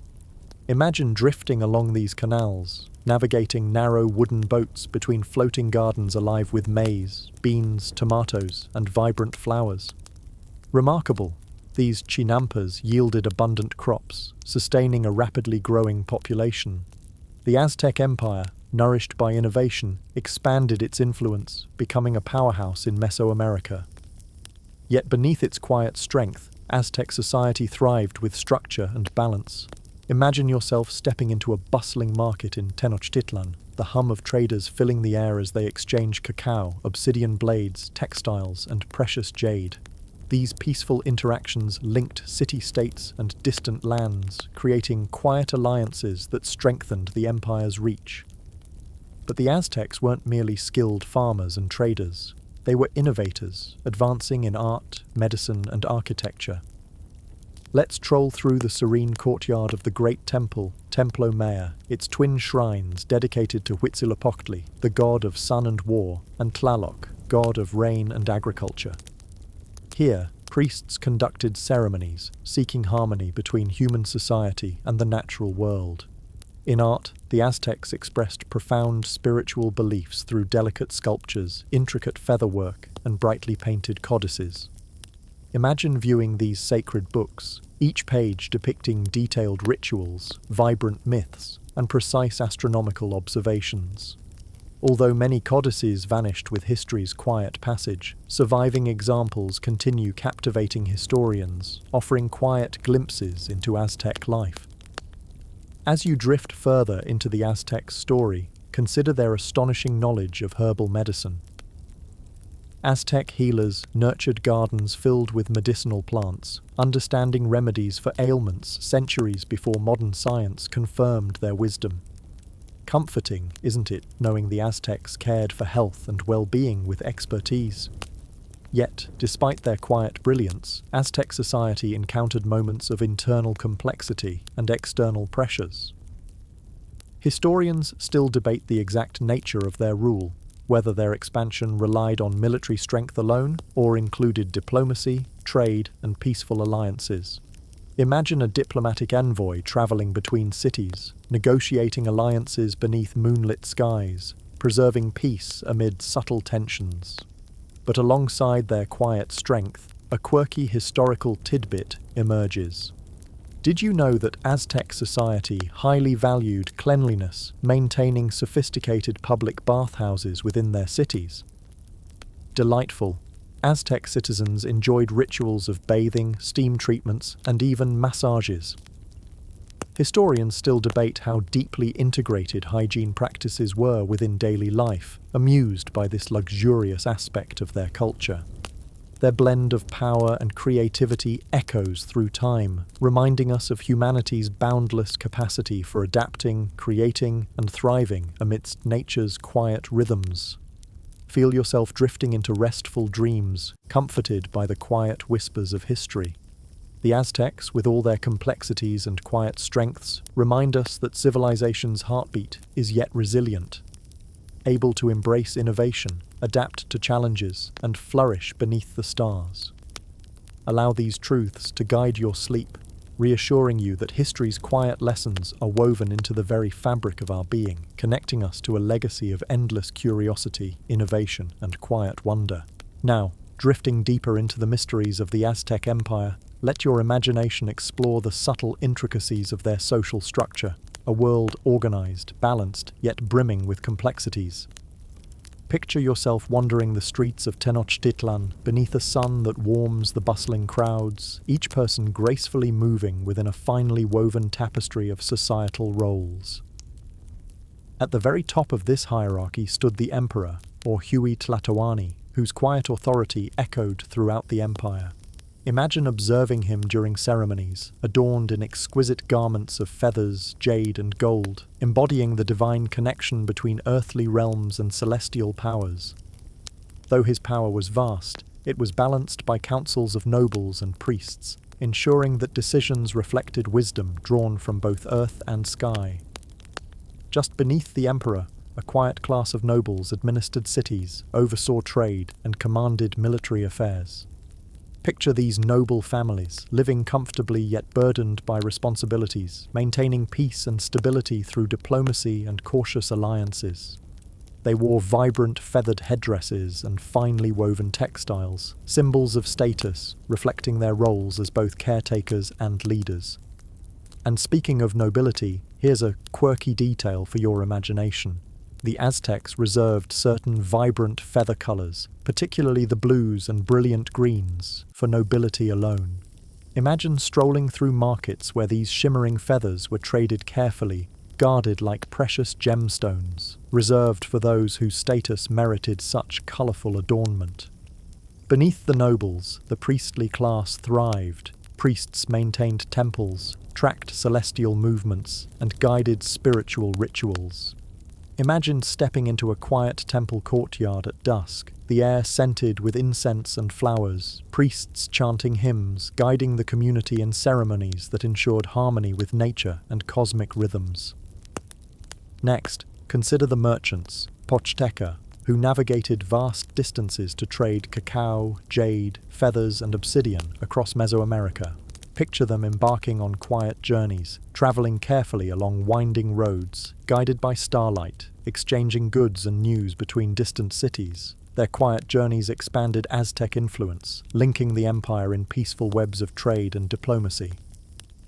Imagine drifting along these canals, navigating narrow wooden boats between floating gardens alive with maize, beans, tomatoes, and vibrant flowers. Remarkable, these chinampas yielded abundant crops, sustaining a rapidly growing population. The Aztec Empire, nourished by innovation, expanded its influence, becoming a powerhouse in Mesoamerica. Yet beneath its quiet strength, Aztec society thrived with structure and balance. Imagine yourself stepping into a bustling market in Tenochtitlan, the hum of traders filling the air as they exchange cacao, obsidian blades, textiles, and precious jade. These peaceful interactions linked city-states and distant lands, creating quiet alliances that strengthened the empire's reach. But the Aztecs weren't merely skilled farmers and traders. They were innovators, advancing in art, medicine, and architecture. Let's troll through the serene courtyard of the great temple, Templo Mayor, its twin shrines dedicated to Huitzilopochtli, the god of sun and war, and Tlaloc, god of rain and agriculture. Here, priests conducted ceremonies, seeking harmony between human society and the natural world. In art, the Aztecs expressed profound spiritual beliefs through delicate sculptures, intricate featherwork, and brightly painted codices. Imagine viewing these sacred books, each page depicting detailed rituals, vibrant myths, and precise astronomical observations. Although many codices vanished with history's quiet passage, surviving examples continue captivating historians, offering quiet glimpses into Aztec life. As you drift further into the Aztec story, consider their astonishing knowledge of herbal medicine. Aztec healers nurtured gardens filled with medicinal plants, understanding remedies for ailments centuries before modern science confirmed their wisdom. Comforting, isn't it, knowing the Aztecs cared for health and well-being with expertise? Yet, despite their quiet brilliance, Aztec society encountered moments of internal complexity and external pressures. Historians still debate the exact nature of their rule, whether their expansion relied on military strength alone or included diplomacy, trade, and peaceful alliances. Imagine a diplomatic envoy traveling between cities, negotiating alliances beneath moonlit skies, preserving peace amid subtle tensions. But alongside their quiet strength, a quirky historical tidbit emerges. Did you know that Aztec society highly valued cleanliness, maintaining sophisticated public bathhouses within their cities? Delightful. Aztec citizens enjoyed rituals of bathing, steam treatments, and even massages. Historians still debate how deeply integrated hygiene practices were within daily life, amused by this luxurious aspect of their culture. Their blend of power and creativity echoes through time, reminding us of humanity's boundless capacity for adapting, creating, and thriving amidst nature's quiet rhythms. Feel yourself drifting into restful dreams, comforted by the quiet whispers of history. The Aztecs, with all their complexities and quiet strengths, remind us that civilization's heartbeat is yet resilient, able to embrace innovation, adapt to challenges, and flourish beneath the stars. Allow these truths to guide your sleep, reassuring you that history's quiet lessons are woven into the very fabric of our being, connecting us to a legacy of endless curiosity, innovation, and quiet wonder. Now, drifting deeper into the mysteries of the Aztec Empire, let your imagination explore the subtle intricacies of their social structure, a world organized, balanced, yet brimming with complexities. Picture yourself wandering the streets of Tenochtitlan beneath a sun that warms the bustling crowds, each person gracefully moving within a finely woven tapestry of societal roles. At the very top of this hierarchy stood the emperor, or Huitzilopochtli, whose quiet authority echoed throughout the empire. Imagine observing him during ceremonies, adorned in exquisite garments of feathers, jade, and gold, embodying the divine connection between earthly realms and celestial powers. Though his power was vast, it was balanced by councils of nobles and priests, ensuring that decisions reflected wisdom drawn from both earth and sky. Just beneath the emperor, a quiet class of nobles administered cities, oversaw trade, and commanded military affairs. Picture these noble families, living comfortably yet burdened by responsibilities, maintaining peace and stability through diplomacy and cautious alliances. They wore vibrant feathered headdresses and finely woven textiles, symbols of status, reflecting their roles as both caretakers and leaders. And speaking of nobility, here's a quirky detail for your imagination. The Aztecs reserved certain vibrant feather colors, particularly the blues and brilliant greens, for nobility alone. Imagine strolling through markets where these shimmering feathers were traded carefully, guarded like precious gemstones, reserved for those whose status merited such colorful adornment. Beneath the nobles, the priestly class thrived. Priests maintained temples, tracked celestial movements, and guided spiritual rituals. Imagine stepping into a quiet temple courtyard at dusk, the air scented with incense and flowers, priests chanting hymns, guiding the community in ceremonies that ensured harmony with nature and cosmic rhythms. Next, consider the merchants, Pochteca, who navigated vast distances to trade cacao, jade, feathers, and obsidian across Mesoamerica. Picture them embarking on quiet journeys, traveling carefully along winding roads, guided by starlight, exchanging goods and news between distant cities. Their quiet journeys expanded Aztec influence, linking the empire in peaceful webs of trade and diplomacy.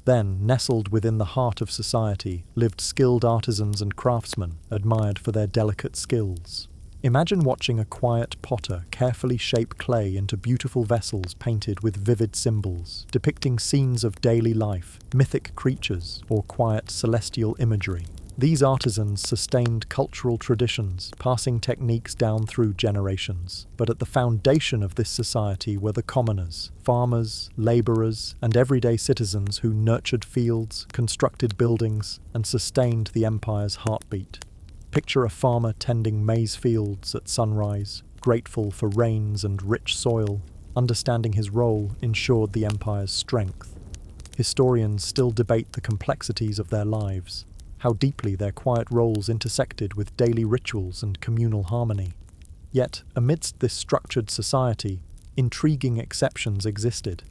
Then, nestled within the heart of society, lived skilled artisans and craftsmen, admired for their delicate skills. Imagine watching a quiet potter carefully shape clay into beautiful vessels painted with vivid symbols, depicting scenes of daily life, mythic creatures, or quiet celestial imagery. These artisans sustained cultural traditions, passing techniques down through generations. But at the foundation of this society were the commoners, farmers, laborers, and everyday citizens who nurtured fields, constructed buildings, and sustained the empire's heartbeat. Picture a farmer tending maize fields at sunrise, grateful for rains and rich soil. Understanding his role ensured the empire's strength. Historians still debate the complexities of their lives, how deeply their quiet roles intersected with daily rituals and communal harmony. Yet, amidst this structured society, intriguing exceptions existed.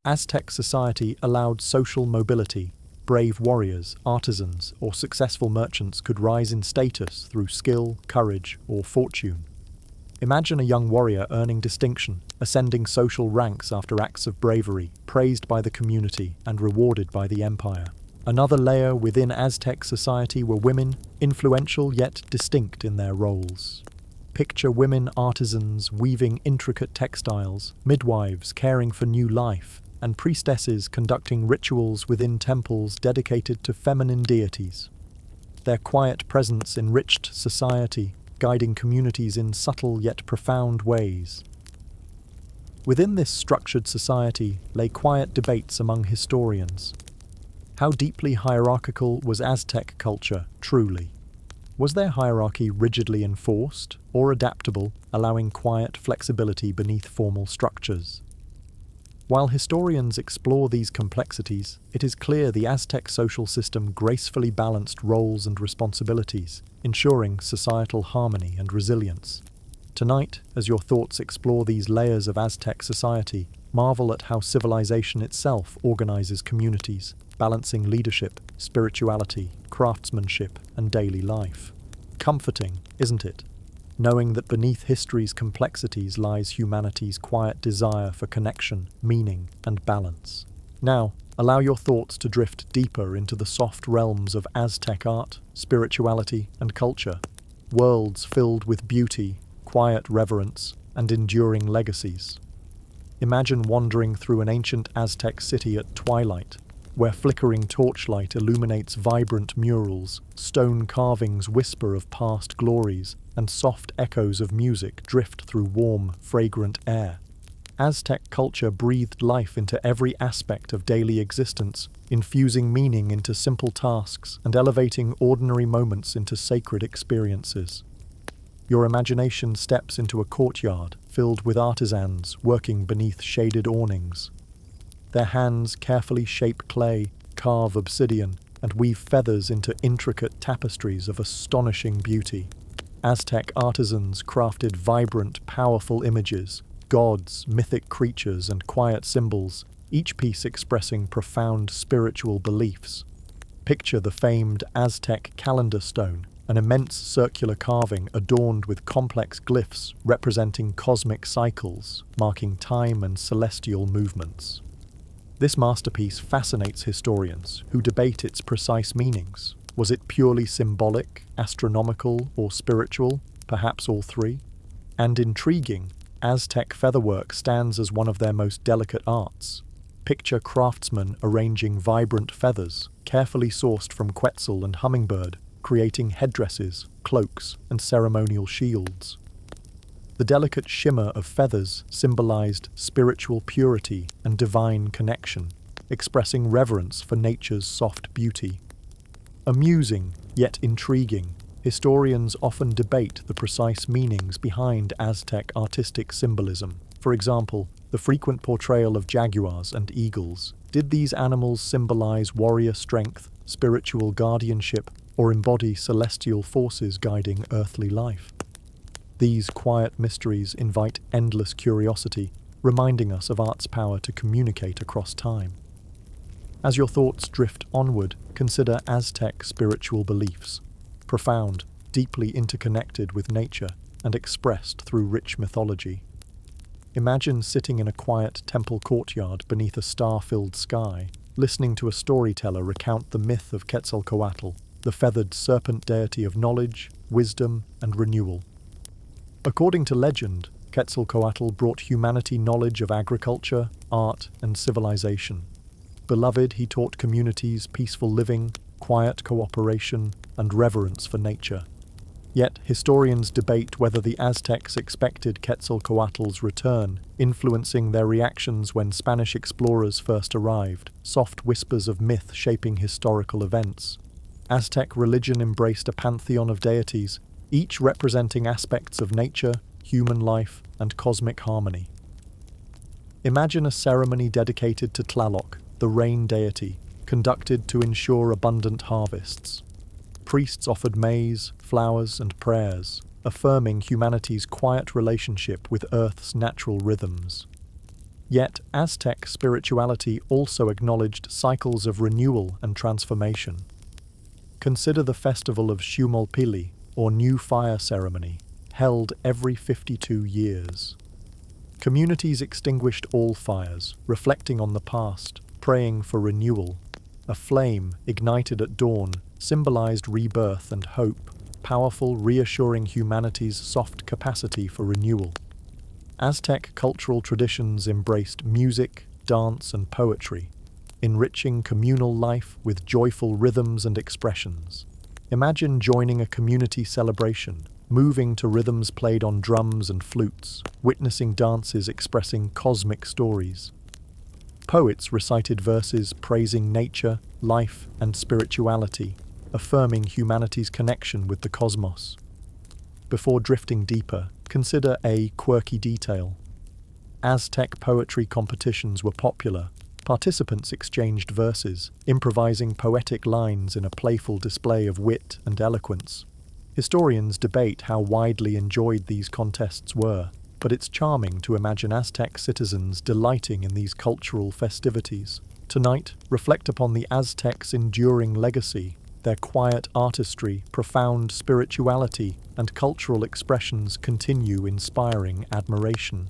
Aztec society allowed social mobility. Brave warriors, artisans, or successful merchants could rise in status through skill, courage, or fortune. Imagine a young warrior earning distinction, ascending social ranks after acts of bravery, praised by the community and rewarded by the empire. Another layer within Aztec society were women, influential yet distinct in their roles. Picture women artisans weaving intricate textiles, midwives caring for new life, and priestesses conducting rituals within temples dedicated to feminine deities. Their quiet presence enriched society, guiding communities in subtle yet profound ways. Within this structured society lay quiet debates among historians. How deeply hierarchical was Aztec culture, truly? Was their hierarchy rigidly enforced, or adaptable, allowing quiet flexibility beneath formal structures? While historians explore these complexities, it is clear the Aztec social system gracefully balanced roles and responsibilities, ensuring societal harmony and resilience. Tonight, as your thoughts explore these layers of Aztec society, marvel at how civilization itself organizes communities, balancing leadership, spirituality, craftsmanship, and daily life. Comforting, isn't it? Knowing that beneath history's complexities lies humanity's quiet desire for connection, meaning, and balance. Now, allow your thoughts to drift deeper into the soft realms of Aztec art, spirituality, and culture. Worlds filled with beauty, quiet reverence, and enduring legacies. Imagine wandering through an ancient Aztec city at twilight, where flickering torchlight illuminates vibrant murals, stone carvings whisper of past glories, and soft echoes of music drift through warm, fragrant air. Aztec culture breathed life into every aspect of daily existence, infusing meaning into simple tasks and elevating ordinary moments into sacred experiences. Your imagination steps into a courtyard filled with artisans working beneath shaded awnings. Their hands carefully shape clay, carve obsidian, and weave feathers into intricate tapestries of astonishing beauty. Aztec artisans crafted vibrant, powerful images, gods, mythic creatures, and quiet symbols, each piece expressing profound spiritual beliefs. Picture the famed Aztec calendar stone, an immense circular carving adorned with complex glyphs representing cosmic cycles, marking time and celestial movements. This masterpiece fascinates historians who debate its precise meanings. Was it purely symbolic, astronomical, or spiritual? Perhaps all three? And intriguing, Aztec featherwork stands as one of their most delicate arts. Picture craftsmen arranging vibrant feathers, carefully sourced from quetzal and hummingbird, creating headdresses, cloaks, and ceremonial shields. The delicate shimmer of feathers symbolized spiritual purity and divine connection, expressing reverence for nature's soft beauty. Amusing, yet intriguing, historians often debate the precise meanings behind Aztec artistic symbolism. For example, the frequent portrayal of jaguars and eagles. Did these animals symbolize warrior strength, spiritual guardianship, or embody celestial forces guiding earthly life? These quiet mysteries invite endless curiosity, reminding us of art's power to communicate across time. As your thoughts drift onward, consider Aztec spiritual beliefs, profound, deeply interconnected with nature, and expressed through rich mythology. Imagine sitting in a quiet temple courtyard beneath a star-filled sky, listening to a storyteller recount the myth of Quetzalcoatl, the feathered serpent deity of knowledge, wisdom, and renewal. According to legend, Quetzalcoatl brought humanity knowledge of agriculture, art, and civilization. Beloved, he taught communities peaceful living, quiet cooperation, and reverence for nature. Yet, historians debate whether the Aztecs expected Quetzalcoatl's return, influencing their reactions when Spanish explorers first arrived, soft whispers of myth shaping historical events. Aztec religion embraced a pantheon of deities, each representing aspects of nature, human life, and cosmic harmony. Imagine a ceremony dedicated to Tlaloc, the rain deity, conducted to ensure abundant harvests. Priests offered maize, flowers, and prayers, affirming humanity's quiet relationship with Earth's natural rhythms. Yet, Aztec spirituality also acknowledged cycles of renewal and transformation. Consider the festival of Shumolpili, or New Fire Ceremony, held every 52 years. Communities extinguished all fires, reflecting on the past, praying for renewal. A flame, ignited at dawn, symbolized rebirth and hope, powerful, reassuring humanity's soft capacity for renewal. Aztec cultural traditions embraced music, dance, and poetry, enriching communal life with joyful rhythms and expressions. Imagine joining a community celebration, moving to rhythms played on drums and flutes, witnessing dances expressing cosmic stories. Poets recited verses praising nature, life, and spirituality, affirming humanity's connection with the cosmos. Before drifting deeper, consider a quirky detail. Aztec poetry competitions were popular. Participants exchanged verses, improvising poetic lines in a playful display of wit and eloquence. Historians debate how widely enjoyed these contests were, but it's charming to imagine Aztec citizens delighting in these cultural festivities. Tonight, reflect upon the Aztecs' enduring legacy, their quiet artistry, profound spirituality, and cultural expressions continue inspiring admiration.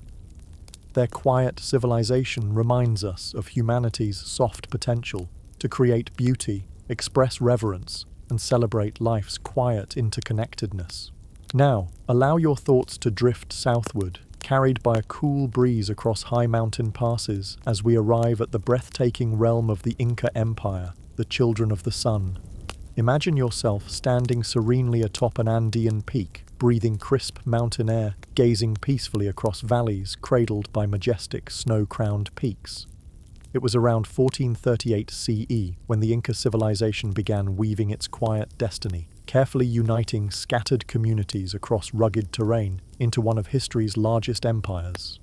Their quiet civilization reminds us of humanity's soft potential to create beauty, express reverence, and celebrate life's quiet interconnectedness. Now, allow your thoughts to drift southward, carried by a cool breeze across high mountain passes as we arrive at the breathtaking realm of the Inca Empire, the Children of the Sun. Imagine yourself standing serenely atop an Andean peak, breathing crisp mountain air, gazing peacefully across valleys cradled by majestic snow-crowned peaks. It was around 1438 CE when the Inca civilization began weaving its quiet destiny, carefully uniting scattered communities across rugged terrain into one of history's largest empires.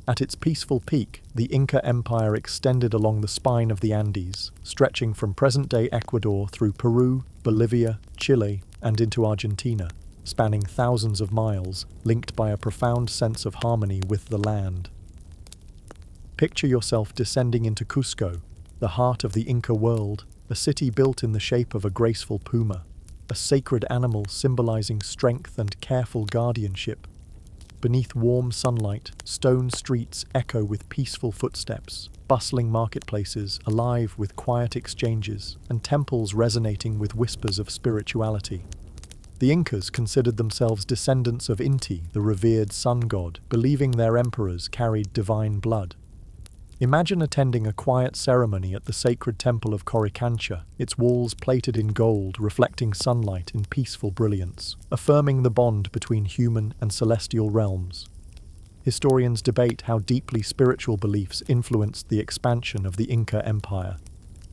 At its peaceful peak, the Inca Empire extended along the spine of the Andes, stretching from present-day Ecuador through Peru, Bolivia, Chile, and into Argentina, spanning thousands of miles, linked by a profound sense of harmony with the land. Picture yourself descending into Cusco, the heart of the Inca world, a city built in the shape of a graceful puma, a sacred animal symbolizing strength and careful guardianship. Beneath warm sunlight, stone streets echo with peaceful footsteps, bustling marketplaces alive with quiet exchanges, and temples resonating with whispers of spirituality. The Incas considered themselves descendants of Inti, the revered sun god, believing their emperors carried divine blood. Imagine attending a quiet ceremony at the sacred temple of Coricancha, its walls plated in gold reflecting sunlight in peaceful brilliance, affirming the bond between human and celestial realms. Historians debate how deeply spiritual beliefs influenced the expansion of the Inca Empire.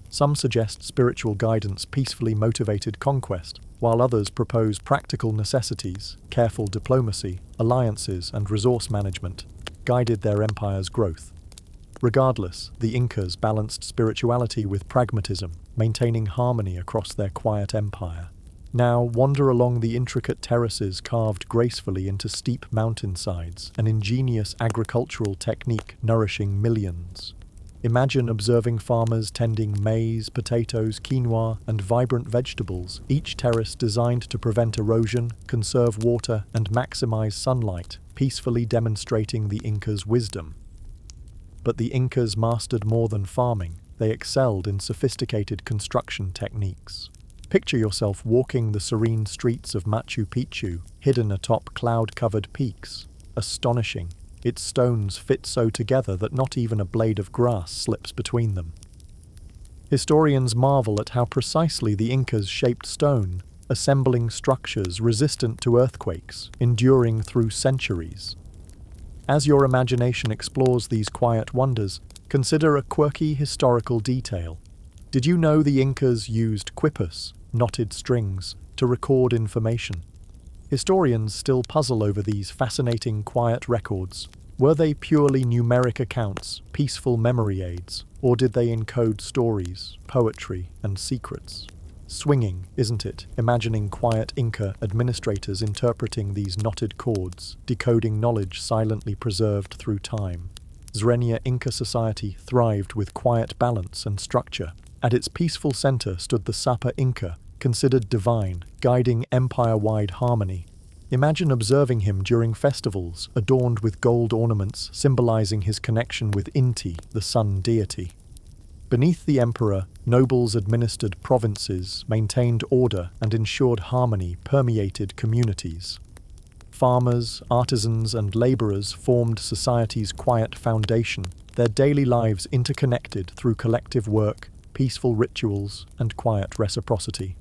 Some suggest spiritual guidance peacefully motivated conquest, while others propose practical necessities, careful diplomacy, alliances, and resource management guided their empire's growth. Regardless, the Incas balanced spirituality with pragmatism, maintaining harmony across their quiet empire. Now wander along the intricate terraces carved gracefully into steep mountainsides, an ingenious agricultural technique nourishing millions. Imagine observing farmers tending maize, potatoes, quinoa, and vibrant vegetables, each terrace designed to prevent erosion, conserve water, and maximize sunlight, peacefully demonstrating the Incas' wisdom. But the Incas mastered more than farming. They excelled in sophisticated construction techniques. Picture yourself walking the serene streets of Machu Picchu, hidden atop cloud-covered peaks. Astonishing. Its stones fit so together that not even a blade of grass slips between them. Historians marvel at how precisely the Incas shaped stone, assembling structures resistant to earthquakes, enduring through centuries. As your imagination explores these quiet wonders, consider a quirky historical detail. Did you know the Incas used quipus, knotted strings, to record information? Historians still puzzle over these fascinating quiet records. Were they purely numeric accounts, peaceful memory aids, or did they encode stories, poetry, and secrets? Swinging, isn't it? Imagining quiet Inca administrators interpreting these knotted cords, decoding knowledge silently preserved through time. Zrenia Inca society thrived with quiet balance and structure. At its peaceful center stood the Sapa Inca, considered divine, guiding empire-wide harmony. Imagine observing him during festivals, adorned with gold ornaments symbolizing his connection with Inti, the sun deity. Beneath the emperor, nobles administered provinces, maintained order, and ensured harmony permeated communities. Farmers, artisans, and laborers formed society's quiet foundation, their daily lives interconnected through collective work, peaceful rituals, and quiet reciprocity.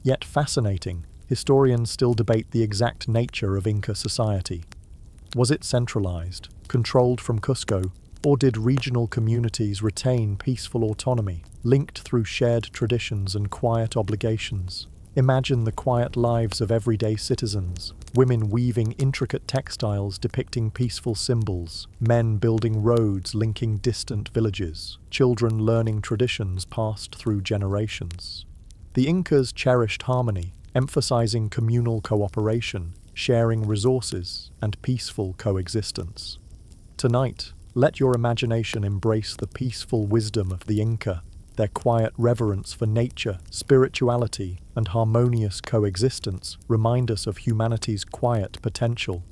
Yet fascinating, historians still debate the exact nature of Inca society. Was it centralized, controlled from Cusco, or did regional communities retain peaceful autonomy, linked through shared traditions and quiet obligations? Imagine the quiet lives of everyday citizens, women weaving intricate textiles depicting peaceful symbols, men building roads linking distant villages, children learning traditions passed through generations. The Incas cherished harmony, emphasizing communal cooperation, sharing resources, and peaceful coexistence. Tonight, let your imagination embrace the peaceful wisdom of the Inca, their quiet reverence for nature, spirituality, and harmonious coexistence remind us of humanity's quiet potential.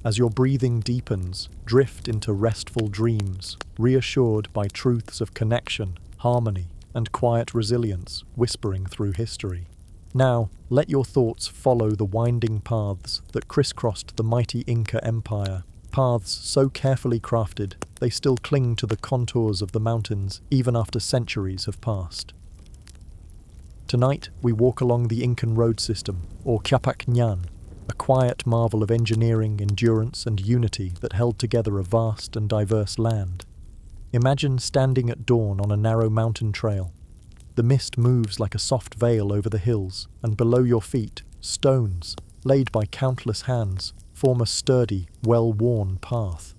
As your breathing deepens, drift into restful dreams, reassured by truths of connection, harmony, and quiet resilience whispering through history. Now, let your thoughts follow the winding paths that crisscrossed the mighty Inca Empire. Paths so carefully crafted, they still cling to the contours of the mountains even after centuries have passed. Tonight, we walk along the Incan road system, or Capac Ñan, a quiet marvel of engineering, endurance, and unity that held together a vast and diverse land. Imagine standing at dawn on a narrow mountain trail. The mist moves like a soft veil over the hills, and below your feet, stones, laid by countless hands, form a sturdy, well-worn path.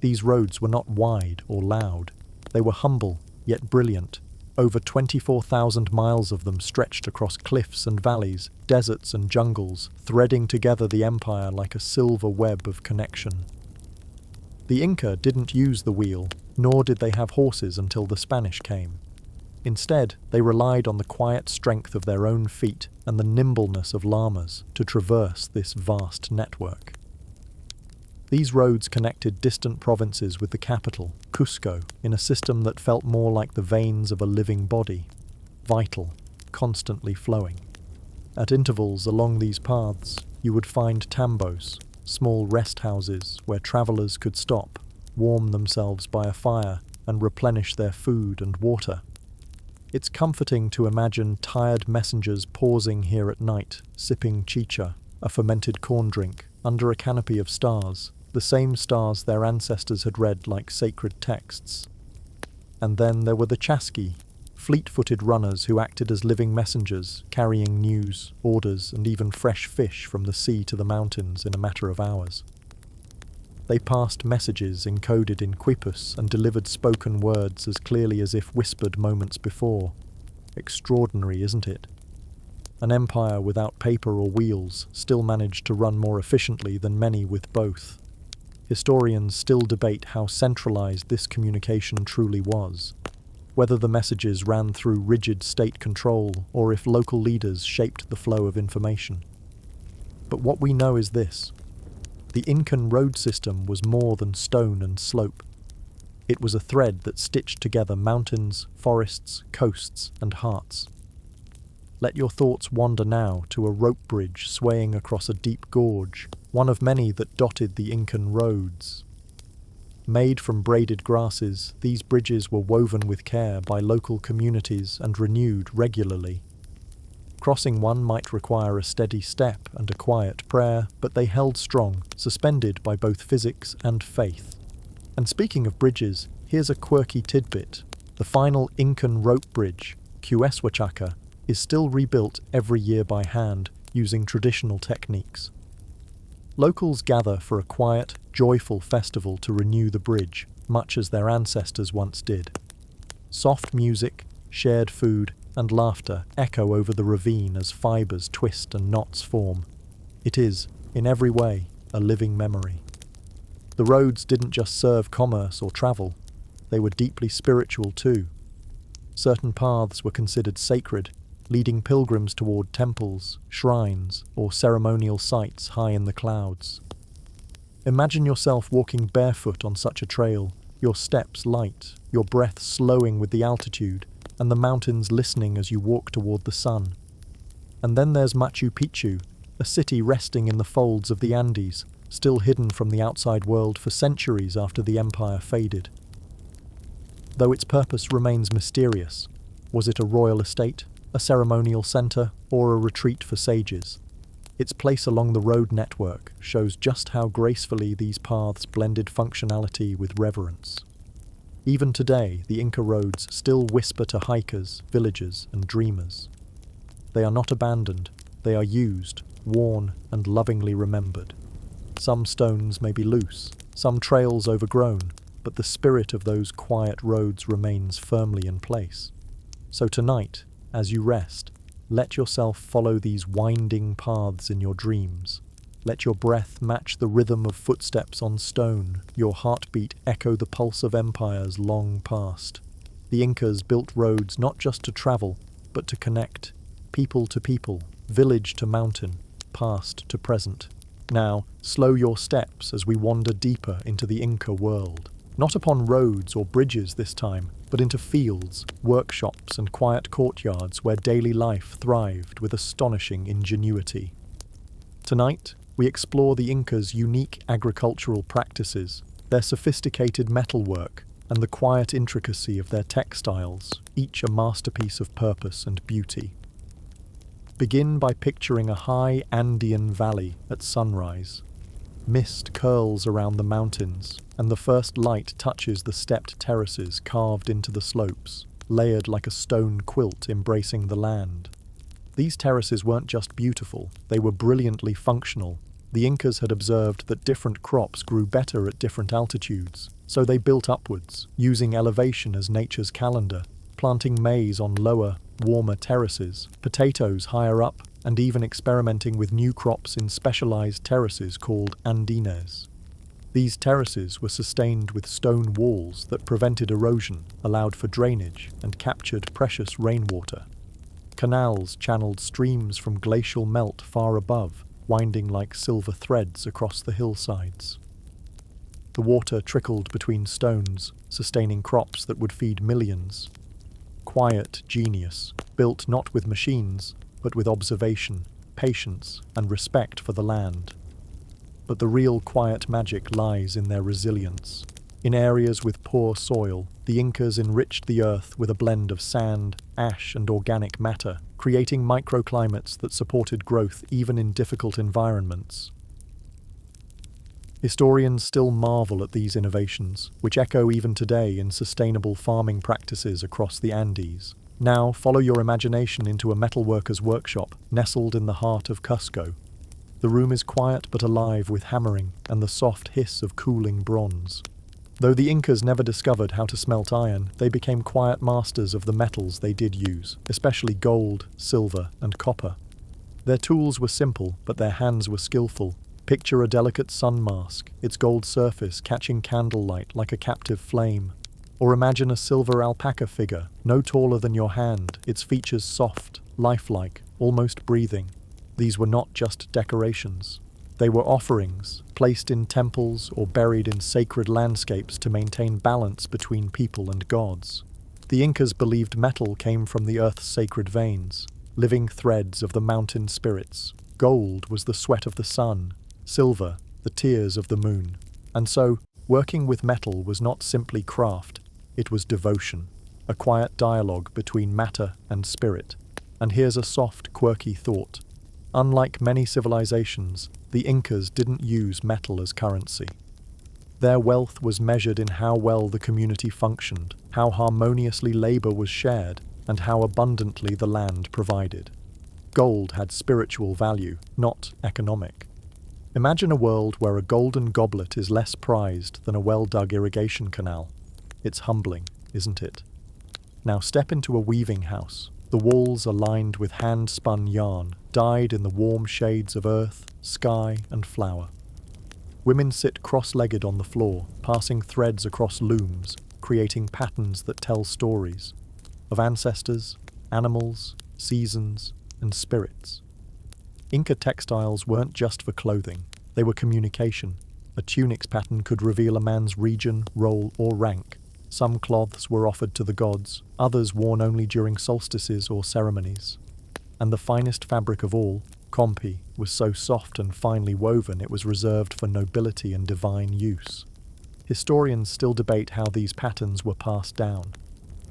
These roads were not wide or loud. They were humble, yet brilliant. Over 24,000 miles of them stretched across cliffs and valleys, deserts and jungles, threading together the empire like a silver web of connection. The Inca didn't use the wheel, nor did they have horses until the Spanish came. Instead, they relied on the quiet strength of their own feet and the nimbleness of llamas to traverse this vast network. These roads connected distant provinces with the capital, Cusco, in a system that felt more like the veins of a living body, vital, constantly flowing. At intervals along these paths, you would find tambos, small rest houses where travelers could stop, warm themselves by a fire, and replenish their food and water. It's comforting to imagine tired messengers pausing here at night, sipping chicha, a fermented corn drink, under a canopy of stars, the same stars their ancestors had read like sacred texts. And then there were the chasqui, fleet-footed runners who acted as living messengers, carrying news, orders, and even fresh fish from the sea to the mountains in a matter of hours. They passed messages encoded in quipus and delivered spoken words as clearly as if whispered moments before. Extraordinary, isn't it? An empire without paper or wheels still managed to run more efficiently than many with both. Historians still debate how centralized this communication truly was, whether the messages ran through rigid state control or if local leaders shaped the flow of information. But what we know is this: the Incan road system was more than stone and slope. It was a thread that stitched together mountains, forests, coasts, and hearts. Let your thoughts wander now to a rope bridge swaying across a deep gorge, one of many that dotted the Incan roads. Made from braided grasses, these bridges were woven with care by local communities and renewed regularly. Crossing one might require a steady step and a quiet prayer, but they held strong, suspended by both physics and faith. And speaking of bridges, here's a quirky tidbit. The final Incan rope bridge, Cueshuachaca, is still rebuilt every year by hand, using traditional techniques. Locals gather for a quiet, joyful festival to renew the bridge, much as their ancestors once did. Soft music, shared food, and laughter echo over the ravine as fibers twist and knots form. It is, in every way, a living memory. The roads didn't just serve commerce or travel, they were deeply spiritual too. Certain paths were considered sacred, leading pilgrims toward temples, shrines, or ceremonial sites high in the clouds. Imagine yourself walking barefoot on such a trail, your steps light, your breath slowing with the altitude, and the mountains listening as you walk toward the sun. And then there's Machu Picchu, a city resting in the folds of the Andes, still hidden from the outside world for centuries after the empire faded. Though its purpose remains mysterious, was it a royal estate, a ceremonial center, or a retreat for sages? Its place along the road network shows just how gracefully these paths blended functionality with reverence. Even today, the Inca roads still whisper to hikers, villagers, and dreamers. They are not abandoned, they are used, worn, and lovingly remembered. Some stones may be loose, some trails overgrown, but the spirit of those quiet roads remains firmly in place. So tonight, as you rest, let yourself follow these winding paths in your dreams. Let your breath match the rhythm of footsteps on stone, your heartbeat echo the pulse of empires long past. The Incas built roads not just to travel, but to connect, people to people, village to mountain, past to present. Now, slow your steps as we wander deeper into the Inca world. Not upon roads or bridges this time, but into fields, workshops, and quiet courtyards where daily life thrived with astonishing ingenuity. Tonight, we explore the Incas' unique agricultural practices, their sophisticated metalwork, and the quiet intricacy of their textiles, each a masterpiece of purpose and beauty. Begin by picturing a high Andean valley at sunrise. Mist curls around the mountains, and the first light touches the stepped terraces carved into the slopes, layered like a stone quilt embracing the land. These terraces weren't just beautiful, they were brilliantly functional, The Incas had observed that different crops grew better at different altitudes, so they built upwards, using elevation as nature's calendar, planting maize on lower, warmer terraces, potatoes higher up, and even experimenting with new crops in specialized terraces called andines. These terraces were sustained with stone walls that prevented erosion, allowed for drainage, and captured precious rainwater. Canals channeled streams from glacial melt far above, winding like silver threads across the hillsides. The water trickled between stones, sustaining crops that would feed millions. Quiet genius, built not with machines, but with observation, patience, and respect for the land. But the real quiet magic lies in their resilience. In areas with poor soil, the Incas enriched the earth with a blend of sand, ash, and organic matter, creating microclimates that supported growth even in difficult environments. Historians still marvel at these innovations, which echo even today in sustainable farming practices across the Andes. Now, follow your imagination into a metalworker's workshop nestled in the heart of Cusco. The room is quiet but alive with hammering and the soft hiss of cooling bronze. Though the Incas never discovered how to smelt iron, they became quiet masters of the metals they did use, especially gold, silver, and copper. Their tools were simple, but their hands were skillful. Picture a delicate sun mask, its gold surface catching candlelight like a captive flame. Or imagine a silver alpaca figure, no taller than your hand, its features soft, lifelike, almost breathing. These were not just decorations. They were offerings, placed in temples or buried in sacred landscapes to maintain balance between people and gods. The Incas believed metal came from the earth's sacred veins, living threads of the mountain spirits. Gold was the sweat of the sun, silver, the tears of the moon. And so, working with metal was not simply craft, it was devotion, a quiet dialogue between matter and spirit. And here's a soft, quirky thought. Unlike many civilizations, the Incas didn't use metal as currency. Their wealth was measured in how well the community functioned, how harmoniously labor was shared, and how abundantly the land provided. Gold had spiritual value, not economic. Imagine a world where a golden goblet is less prized than a well-dug irrigation canal. It's humbling, isn't it? Now step into a weaving house. The walls are lined with hand-spun yarn, dyed in the warm shades of earth, sky, and flower. Women sit cross-legged on the floor, passing threads across looms, creating patterns that tell stories of ancestors, animals, seasons, and spirits. Inca textiles weren't just for clothing, they were communication. A tunic's pattern could reveal a man's region, role, or rank. Some cloths were offered to the gods, others worn only during solstices or ceremonies. And the finest fabric of all, compi, was so soft and finely woven it was reserved for nobility and divine use. Historians still debate how these patterns were passed down.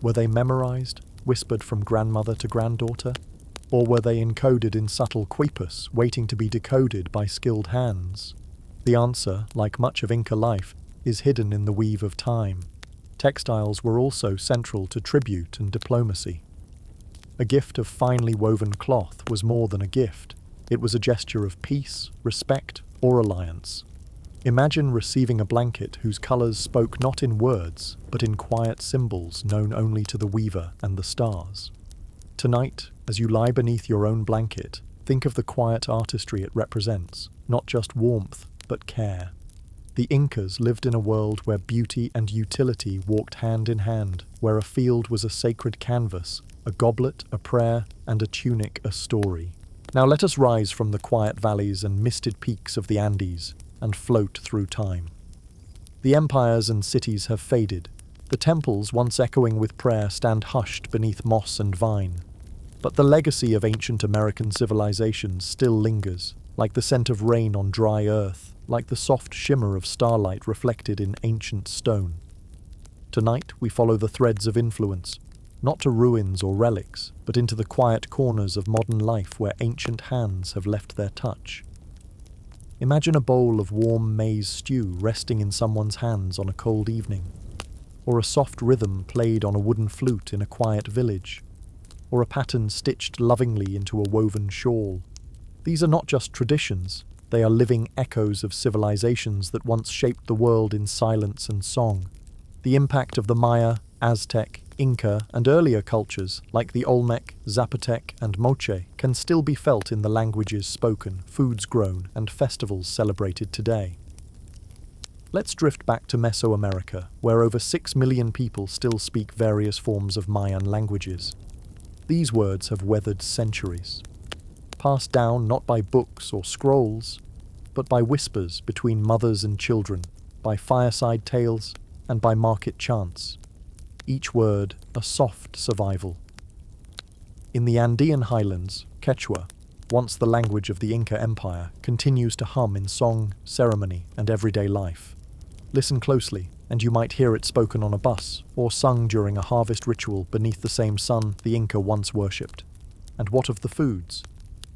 Were they memorized, whispered from grandmother to granddaughter? Or were they encoded in subtle quipus, waiting to be decoded by skilled hands? The answer, like much of Inca life, is hidden in the weave of time. Textiles were also central to tribute and diplomacy. A gift of finely woven cloth was more than a gift. It was a gesture of peace, respect, or alliance. Imagine receiving a blanket whose colors spoke not in words, but in quiet symbols known only to the weaver and the stars. Tonight, as you lie beneath your own blanket, think of the quiet artistry it represents, not just warmth, but care. The Incas lived in a world where beauty and utility walked hand in hand, where a field was a sacred canvas, a goblet a prayer, and a tunic a story. Now let us rise from the quiet valleys and misted peaks of the Andes and float through time. The empires and cities have faded. The temples, once echoing with prayer, stand hushed beneath moss and vine. But the legacy of ancient American civilizations still lingers, like the scent of rain on dry earth, like the soft shimmer of starlight reflected in ancient stone. Tonight we follow the threads of influence, not to ruins or relics, but into the quiet corners of modern life where ancient hands have left their touch. Imagine a bowl of warm maize stew resting in someone's hands on a cold evening, or a soft rhythm played on a wooden flute in a quiet village, or a pattern stitched lovingly into a woven shawl. These are not just traditions, They are living echoes of civilizations that once shaped the world in silence and song. The impact of the Maya, Aztec, Inca, and earlier cultures, like the Olmec, Zapotec, and Moche, can still be felt in the languages spoken, foods grown, and festivals celebrated today. Let's drift back to Mesoamerica, where over 6 million people still speak various forms of Mayan languages. These words have weathered centuries, passed down not by books or scrolls, but by whispers between mothers and children, by fireside tales, and by market chants. Each word a soft survival. In the Andean highlands, Quechua, once the language of the Inca Empire, continues to hum in song, ceremony, and everyday life. Listen closely, and you might hear it spoken on a bus, or sung during a harvest ritual beneath the same sun the Inca once worshipped. And what of the foods?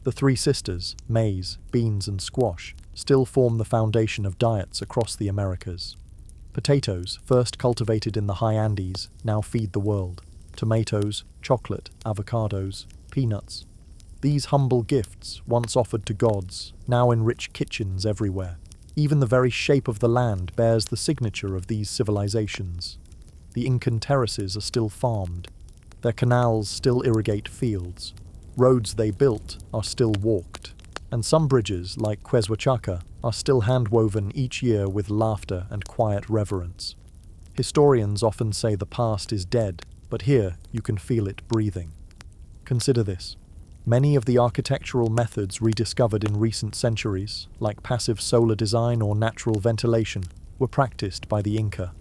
The three sisters, maize, beans, and squash, still form the foundation of diets across the Americas. Potatoes, first cultivated in the high Andes, now feed the world. Tomatoes, chocolate, avocados, peanuts. These humble gifts, once offered to gods, now enrich kitchens everywhere. Even the very shape of the land bears the signature of these civilizations. The Incan terraces are still farmed. Their canals still irrigate fields. Roads they built are still walked. And some bridges, like Quezhuachaca, are still hand-woven each year with laughter and quiet reverence. Historians often say the past is dead, but here you can feel it breathing. Consider this. Many of the architectural methods rediscovered in recent centuries, like passive solar design or natural ventilation, were practiced by the Inca.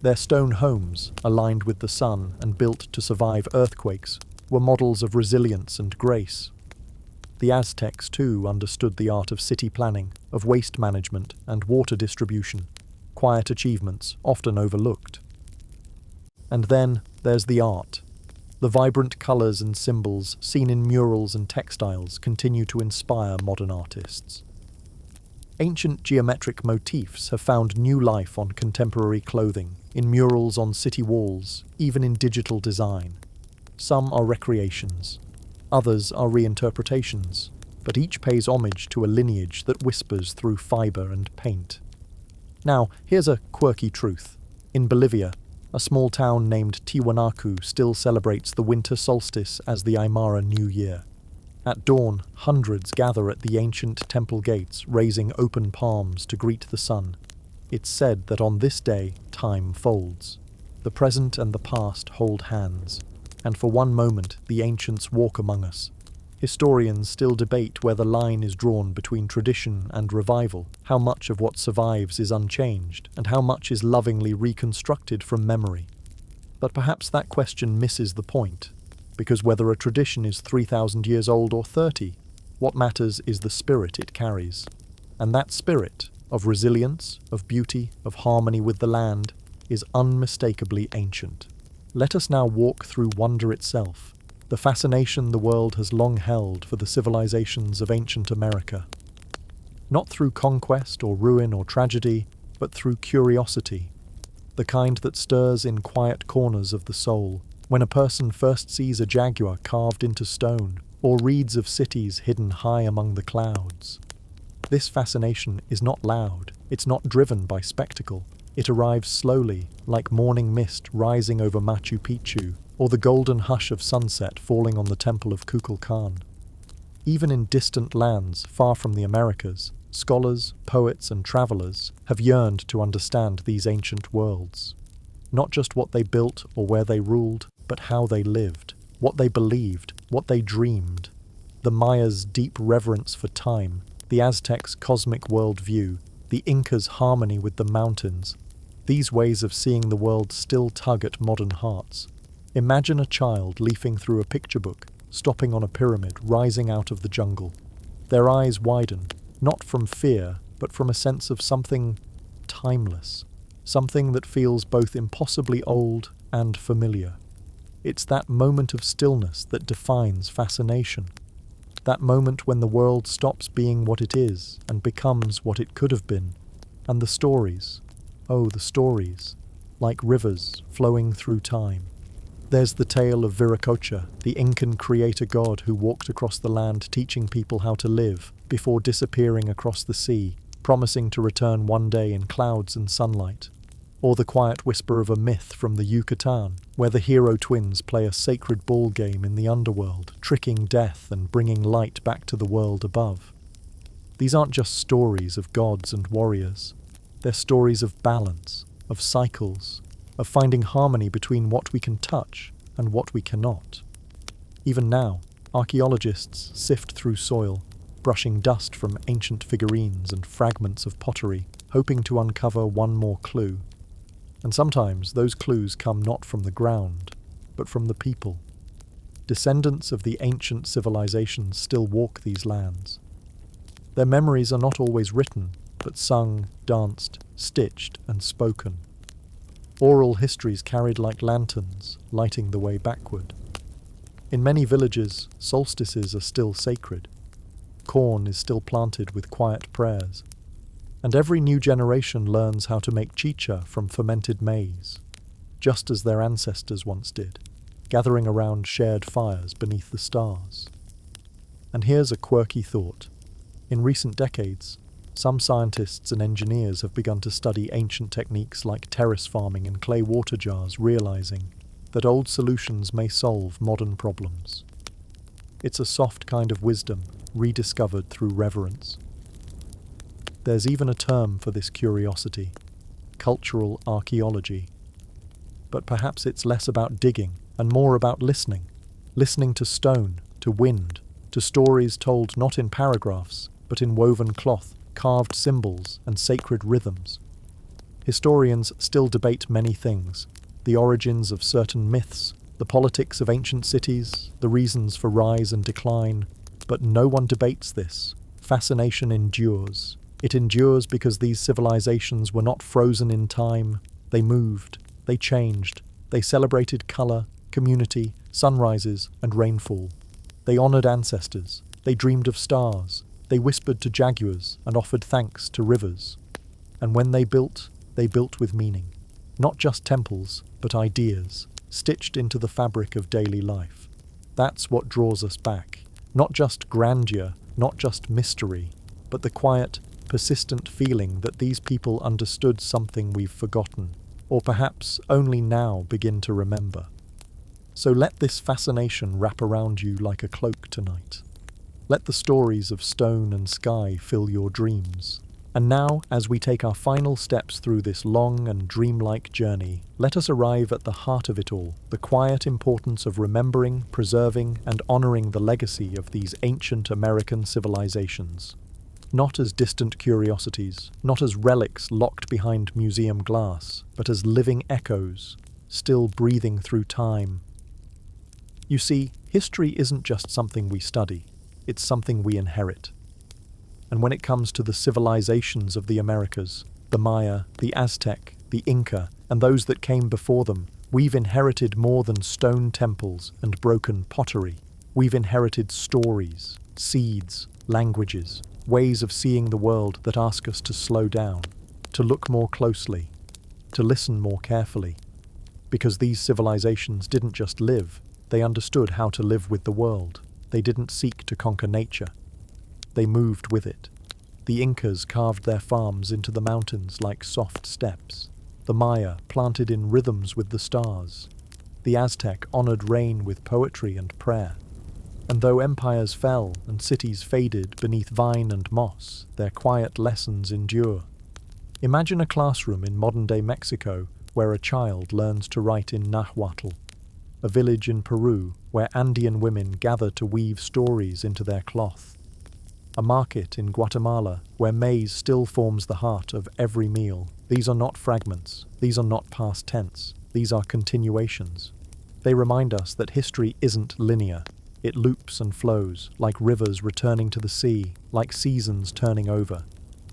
Their stone homes, aligned with the sun and built to survive earthquakes, were models of resilience and grace. The Aztecs, too, understood the art of city planning, of waste management, and water distribution, quiet achievements often overlooked. And then there's the art. The vibrant colors and symbols seen in murals and textiles continue to inspire modern artists. Ancient geometric motifs have found new life on contemporary clothing, in murals on city walls, even in digital design. Some are recreations, others are reinterpretations, but each pays homage to a lineage that whispers through fiber and paint. Now, here's a quirky truth. In Bolivia, a small town named Tiwanaku still celebrates the winter solstice as the Aymara New Year. At dawn, hundreds gather at the ancient temple gates, raising open palms to greet the sun. It's said that on this day, time folds. The present and the past hold hands, and for one moment the ancients walk among us. Historians still debate where the line is drawn between tradition and revival, how much of what survives is unchanged, and how much is lovingly reconstructed from memory. But perhaps that question misses the point, because whether a tradition is 3,000 years old or 30, what matters is the spirit it carries. And that spirit, of resilience, of beauty, of harmony with the land, is unmistakably ancient. Let us now walk through wonder itself, the fascination the world has long held for the civilizations of ancient America. Not through conquest or ruin or tragedy, but through curiosity, the kind that stirs in quiet corners of the soul, when a person first sees a jaguar carved into stone, or reads of cities hidden high among the clouds. This fascination is not loud, it's not driven by spectacle. It arrives slowly, like morning mist rising over Machu Picchu, or the golden hush of sunset falling on the temple of Kukulkan. Even in distant lands far from the Americas, scholars, poets, and travelers have yearned to understand these ancient worlds. Not just what they built or where they ruled, but how they lived, what they believed, what they dreamed. The Mayas' deep reverence for time, the Aztecs' cosmic worldview, the Incas' harmony with the mountains. These ways of seeing the world still tug at modern hearts. Imagine a child leafing through a picture book, stopping on a pyramid rising out of the jungle. Their eyes widen, not from fear, but from a sense of something timeless, something that feels both impossibly old and familiar. It's that moment of stillness that defines fascination. That moment when the world stops being what it is and becomes what it could have been. And the stories, oh, the stories, like rivers flowing through time. There's the tale of Viracocha, the Incan creator god who walked across the land teaching people how to live before disappearing across the sea, promising to return one day in clouds and sunlight. Or the quiet whisper of a myth from the Yucatan, where the hero twins play a sacred ball game in the underworld, tricking death and bringing light back to the world above. These aren't just stories of gods and warriors. They're stories of balance, of cycles, of finding harmony between what we can touch and what we cannot. Even now, archaeologists sift through soil, brushing dust from ancient figurines and fragments of pottery, hoping to uncover one more clue. And sometimes those clues come not from the ground, but from the people. Descendants of the ancient civilizations still walk these lands. Their memories are not always written, but sung, danced, stitched, and spoken. Oral histories carried like lanterns, lighting the way backward. In many villages, solstices are still sacred. Corn is still planted with quiet prayers. And every new generation learns how to make chicha from fermented maize, just as their ancestors once did, gathering around shared fires beneath the stars. And here's a quirky thought. In recent decades, some scientists and engineers have begun to study ancient techniques like terrace farming and clay water jars, realizing that old solutions may solve modern problems. It's a soft kind of wisdom, rediscovered through reverence. There's even a term for this curiosity: cultural archaeology. But perhaps it's less about digging and more about listening to stone, to wind, to stories told not in paragraphs, but in woven cloth, carved symbols, and sacred rhythms. Historians still debate many things: the origins of certain myths, the politics of ancient cities, the reasons for rise and decline, but no one debates this. Fascination endures. It endures because these civilizations were not frozen in time. They moved, they changed, they celebrated color, community, sunrises, and rainfall. They honored ancestors, they dreamed of stars, they whispered to jaguars and offered thanks to rivers. And when they built with meaning. Not just temples, but ideas, stitched into the fabric of daily life. That's what draws us back. Not just grandeur, not just mystery, but the quiet, persistent feeling that these people understood something we've forgotten, or perhaps only now begin to remember. So let this fascination wrap around you like a cloak tonight. Let the stories of stone and sky fill your dreams. And now, as we take our final steps through this long and dreamlike journey, let us arrive at the heart of it all, the quiet importance of remembering, preserving, and honoring the legacy of these ancient American civilizations. Not as distant curiosities, not as relics locked behind museum glass, but as living echoes, still breathing through time. You see, history isn't just something we study, it's something we inherit. And when it comes to the civilizations of the Americas, the Maya, the Aztec, the Inca, and those that came before them, we've inherited more than stone temples and broken pottery. We've inherited stories, seeds, languages, ways of seeing the world that ask us to slow down, to look more closely, to listen more carefully. Because these civilizations didn't just live, they understood how to live with the world. They didn't seek to conquer nature. They moved with it. The Incas carved their farms into the mountains like soft steps. The Maya planted in rhythms with the stars. The Aztec honored rain with poetry and prayer. And though empires fell and cities faded beneath vine and moss, their quiet lessons endure. Imagine a classroom in modern-day Mexico where a child learns to write in Nahuatl. A village in Peru where Andean women gather to weave stories into their cloth. A market in Guatemala where maize still forms the heart of every meal. These are not fragments. These are not past tense. These are continuations. They remind us that history isn't linear. It loops and flows, like rivers returning to the sea, like seasons turning over.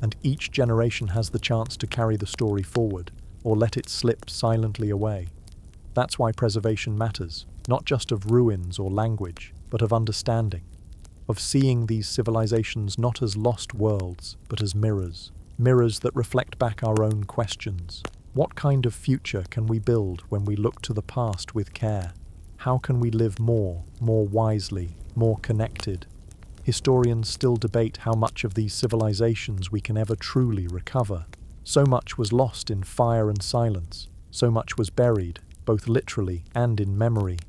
And each generation has the chance to carry the story forward, or let it slip silently away. That's why preservation matters, not just of ruins or language, but of understanding. Of seeing these civilizations not as lost worlds, but as mirrors. Mirrors that reflect back our own questions. What kind of future can we build when we look to the past with care? How can we live more wisely, more connected? Historians still debate how much of these civilizations we can ever truly recover. So much was lost in fire and silence. So much was buried, both literally and in memory.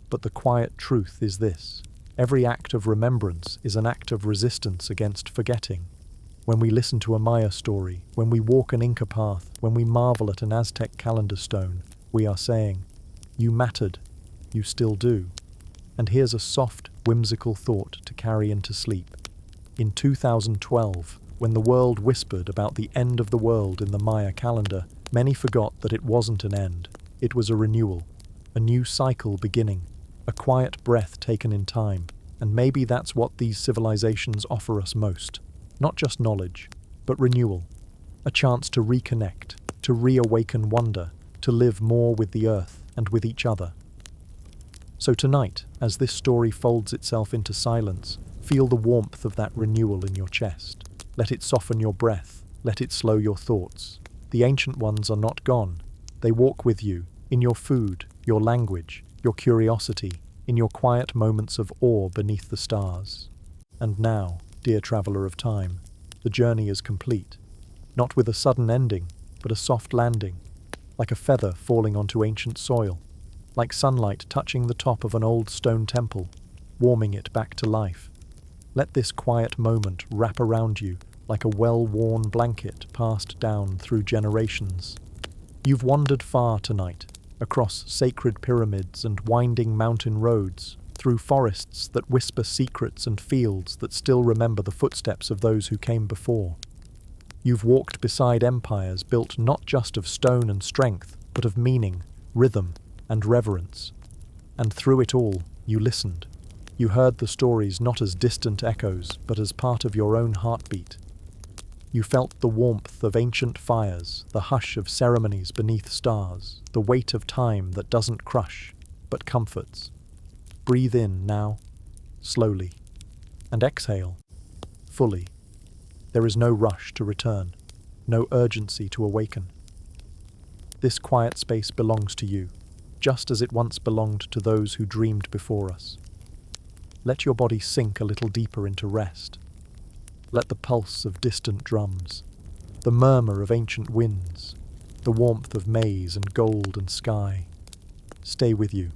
But the quiet truth is this: every act of remembrance is an act of resistance against forgetting. When we listen to a Maya story, when we walk an Inca path, when we marvel at an Aztec calendar stone, we are saying, "You mattered. You still do." And here's a soft, whimsical thought to carry into sleep. In 2012, when the world whispered about the end of the world in the Maya calendar, many forgot that it wasn't an end. It was a renewal, a new cycle beginning, a quiet breath taken in time. And maybe that's what these civilizations offer us most. Not just knowledge, but renewal. A chance to reconnect, to reawaken wonder, to live more with the earth and with each other. So tonight, as this story folds itself into silence, feel the warmth of that renewal in your chest. Let it soften your breath. Let it slow your thoughts. The ancient ones are not gone. They walk with you, in your food, your language, your curiosity, in your quiet moments of awe beneath the stars. And now, dear traveler of time, the journey is complete. Not with a sudden ending, but a soft landing, like a feather falling onto ancient soil, like sunlight touching the top of an old stone temple, warming it back to life. Let this quiet moment wrap around you like a well-worn blanket passed down through generations. You've wandered far tonight, across sacred pyramids and winding mountain roads, through forests that whisper secrets and fields that still remember the footsteps of those who came before. You've walked beside empires built not just of stone and strength, but of meaning, rhythm, and reverence. And through it all, you listened. You heard the stories not as distant echoes, but as part of your own heartbeat. You felt the warmth of ancient fires, the hush of ceremonies beneath stars, the weight of time that doesn't crush, but comforts. Breathe in now, slowly, and exhale, fully. There is no rush to return, no urgency to awaken. This quiet space belongs to you, just as it once belonged to those who dreamed before us. Let your body sink a little deeper into rest. Let the pulse of distant drums, the murmur of ancient winds, the warmth of maize and gold and sky stay with you.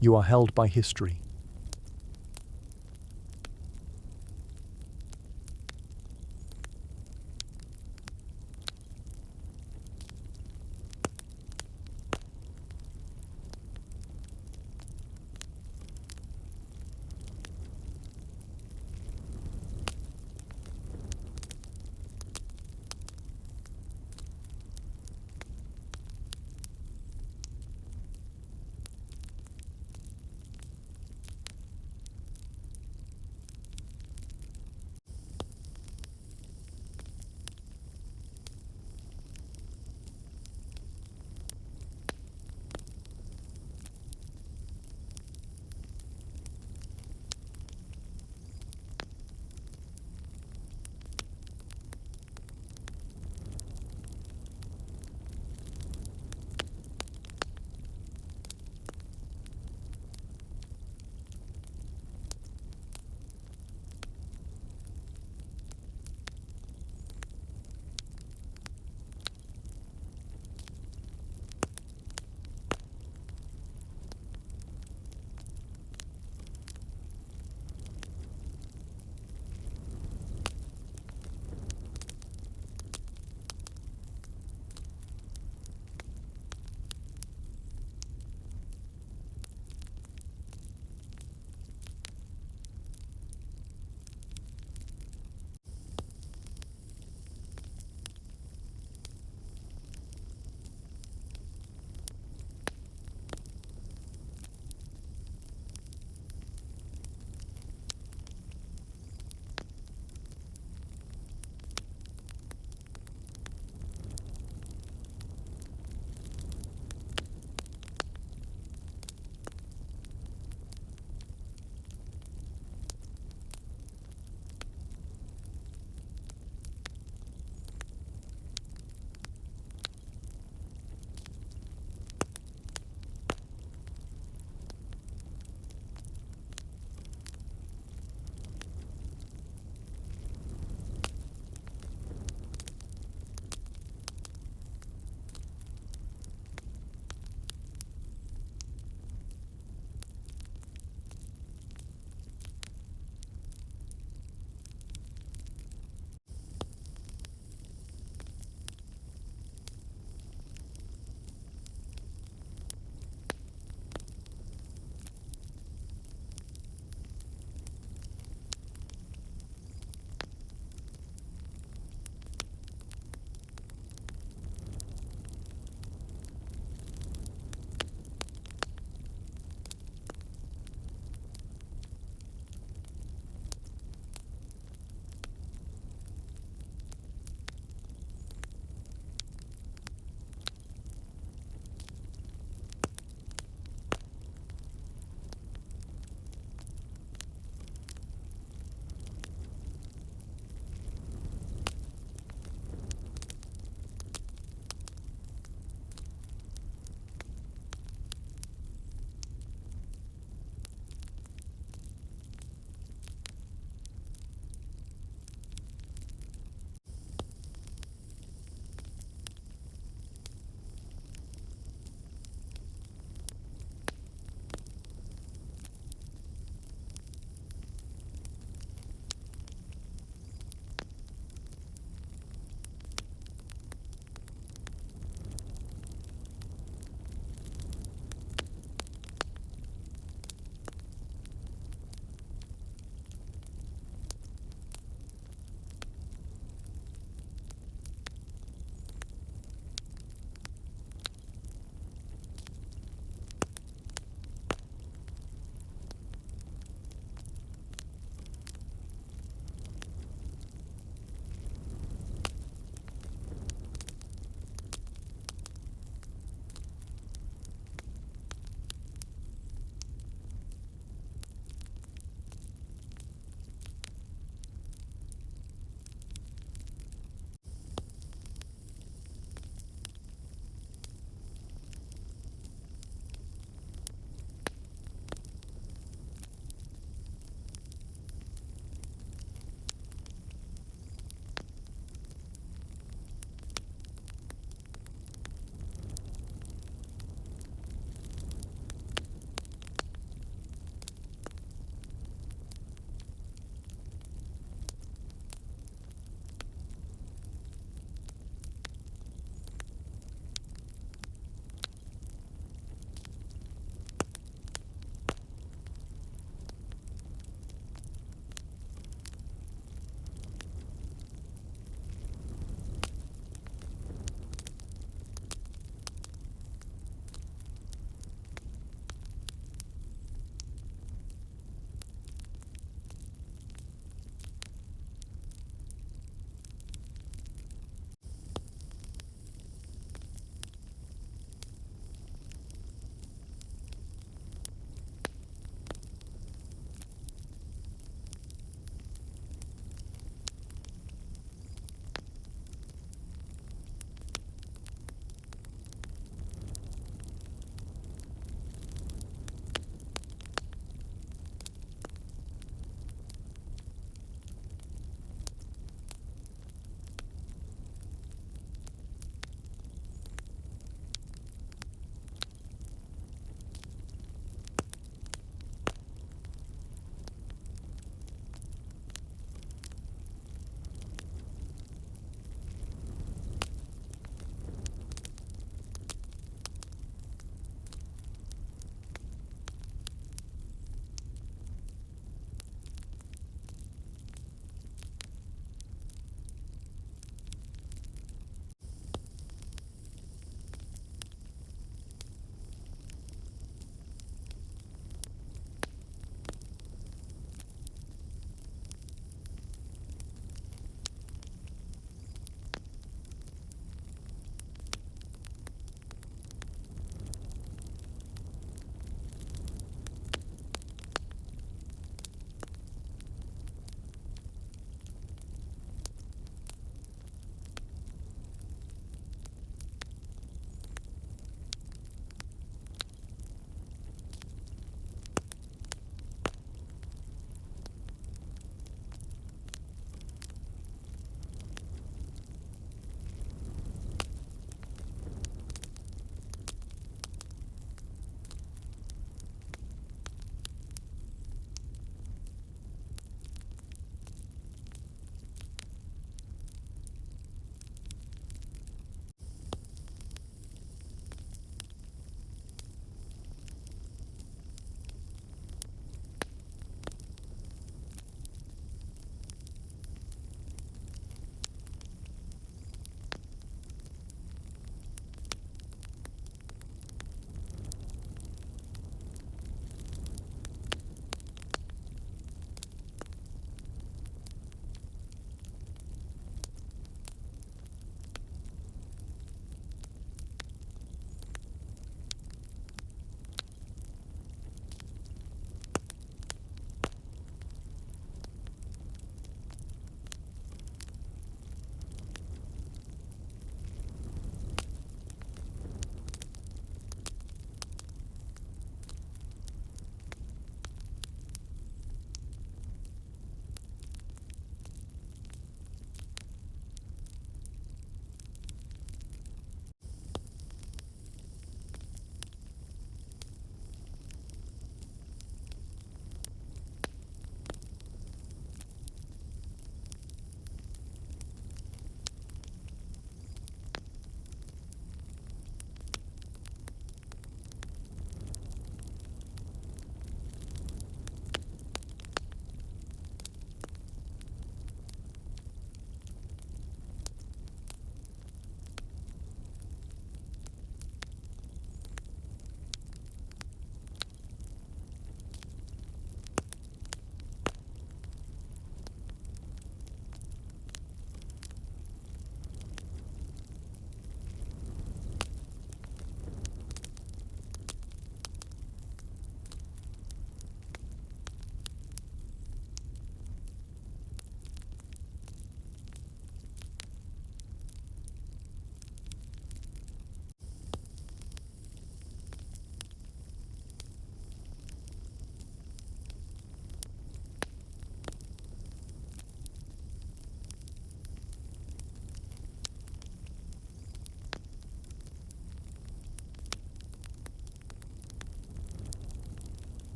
You are held by history,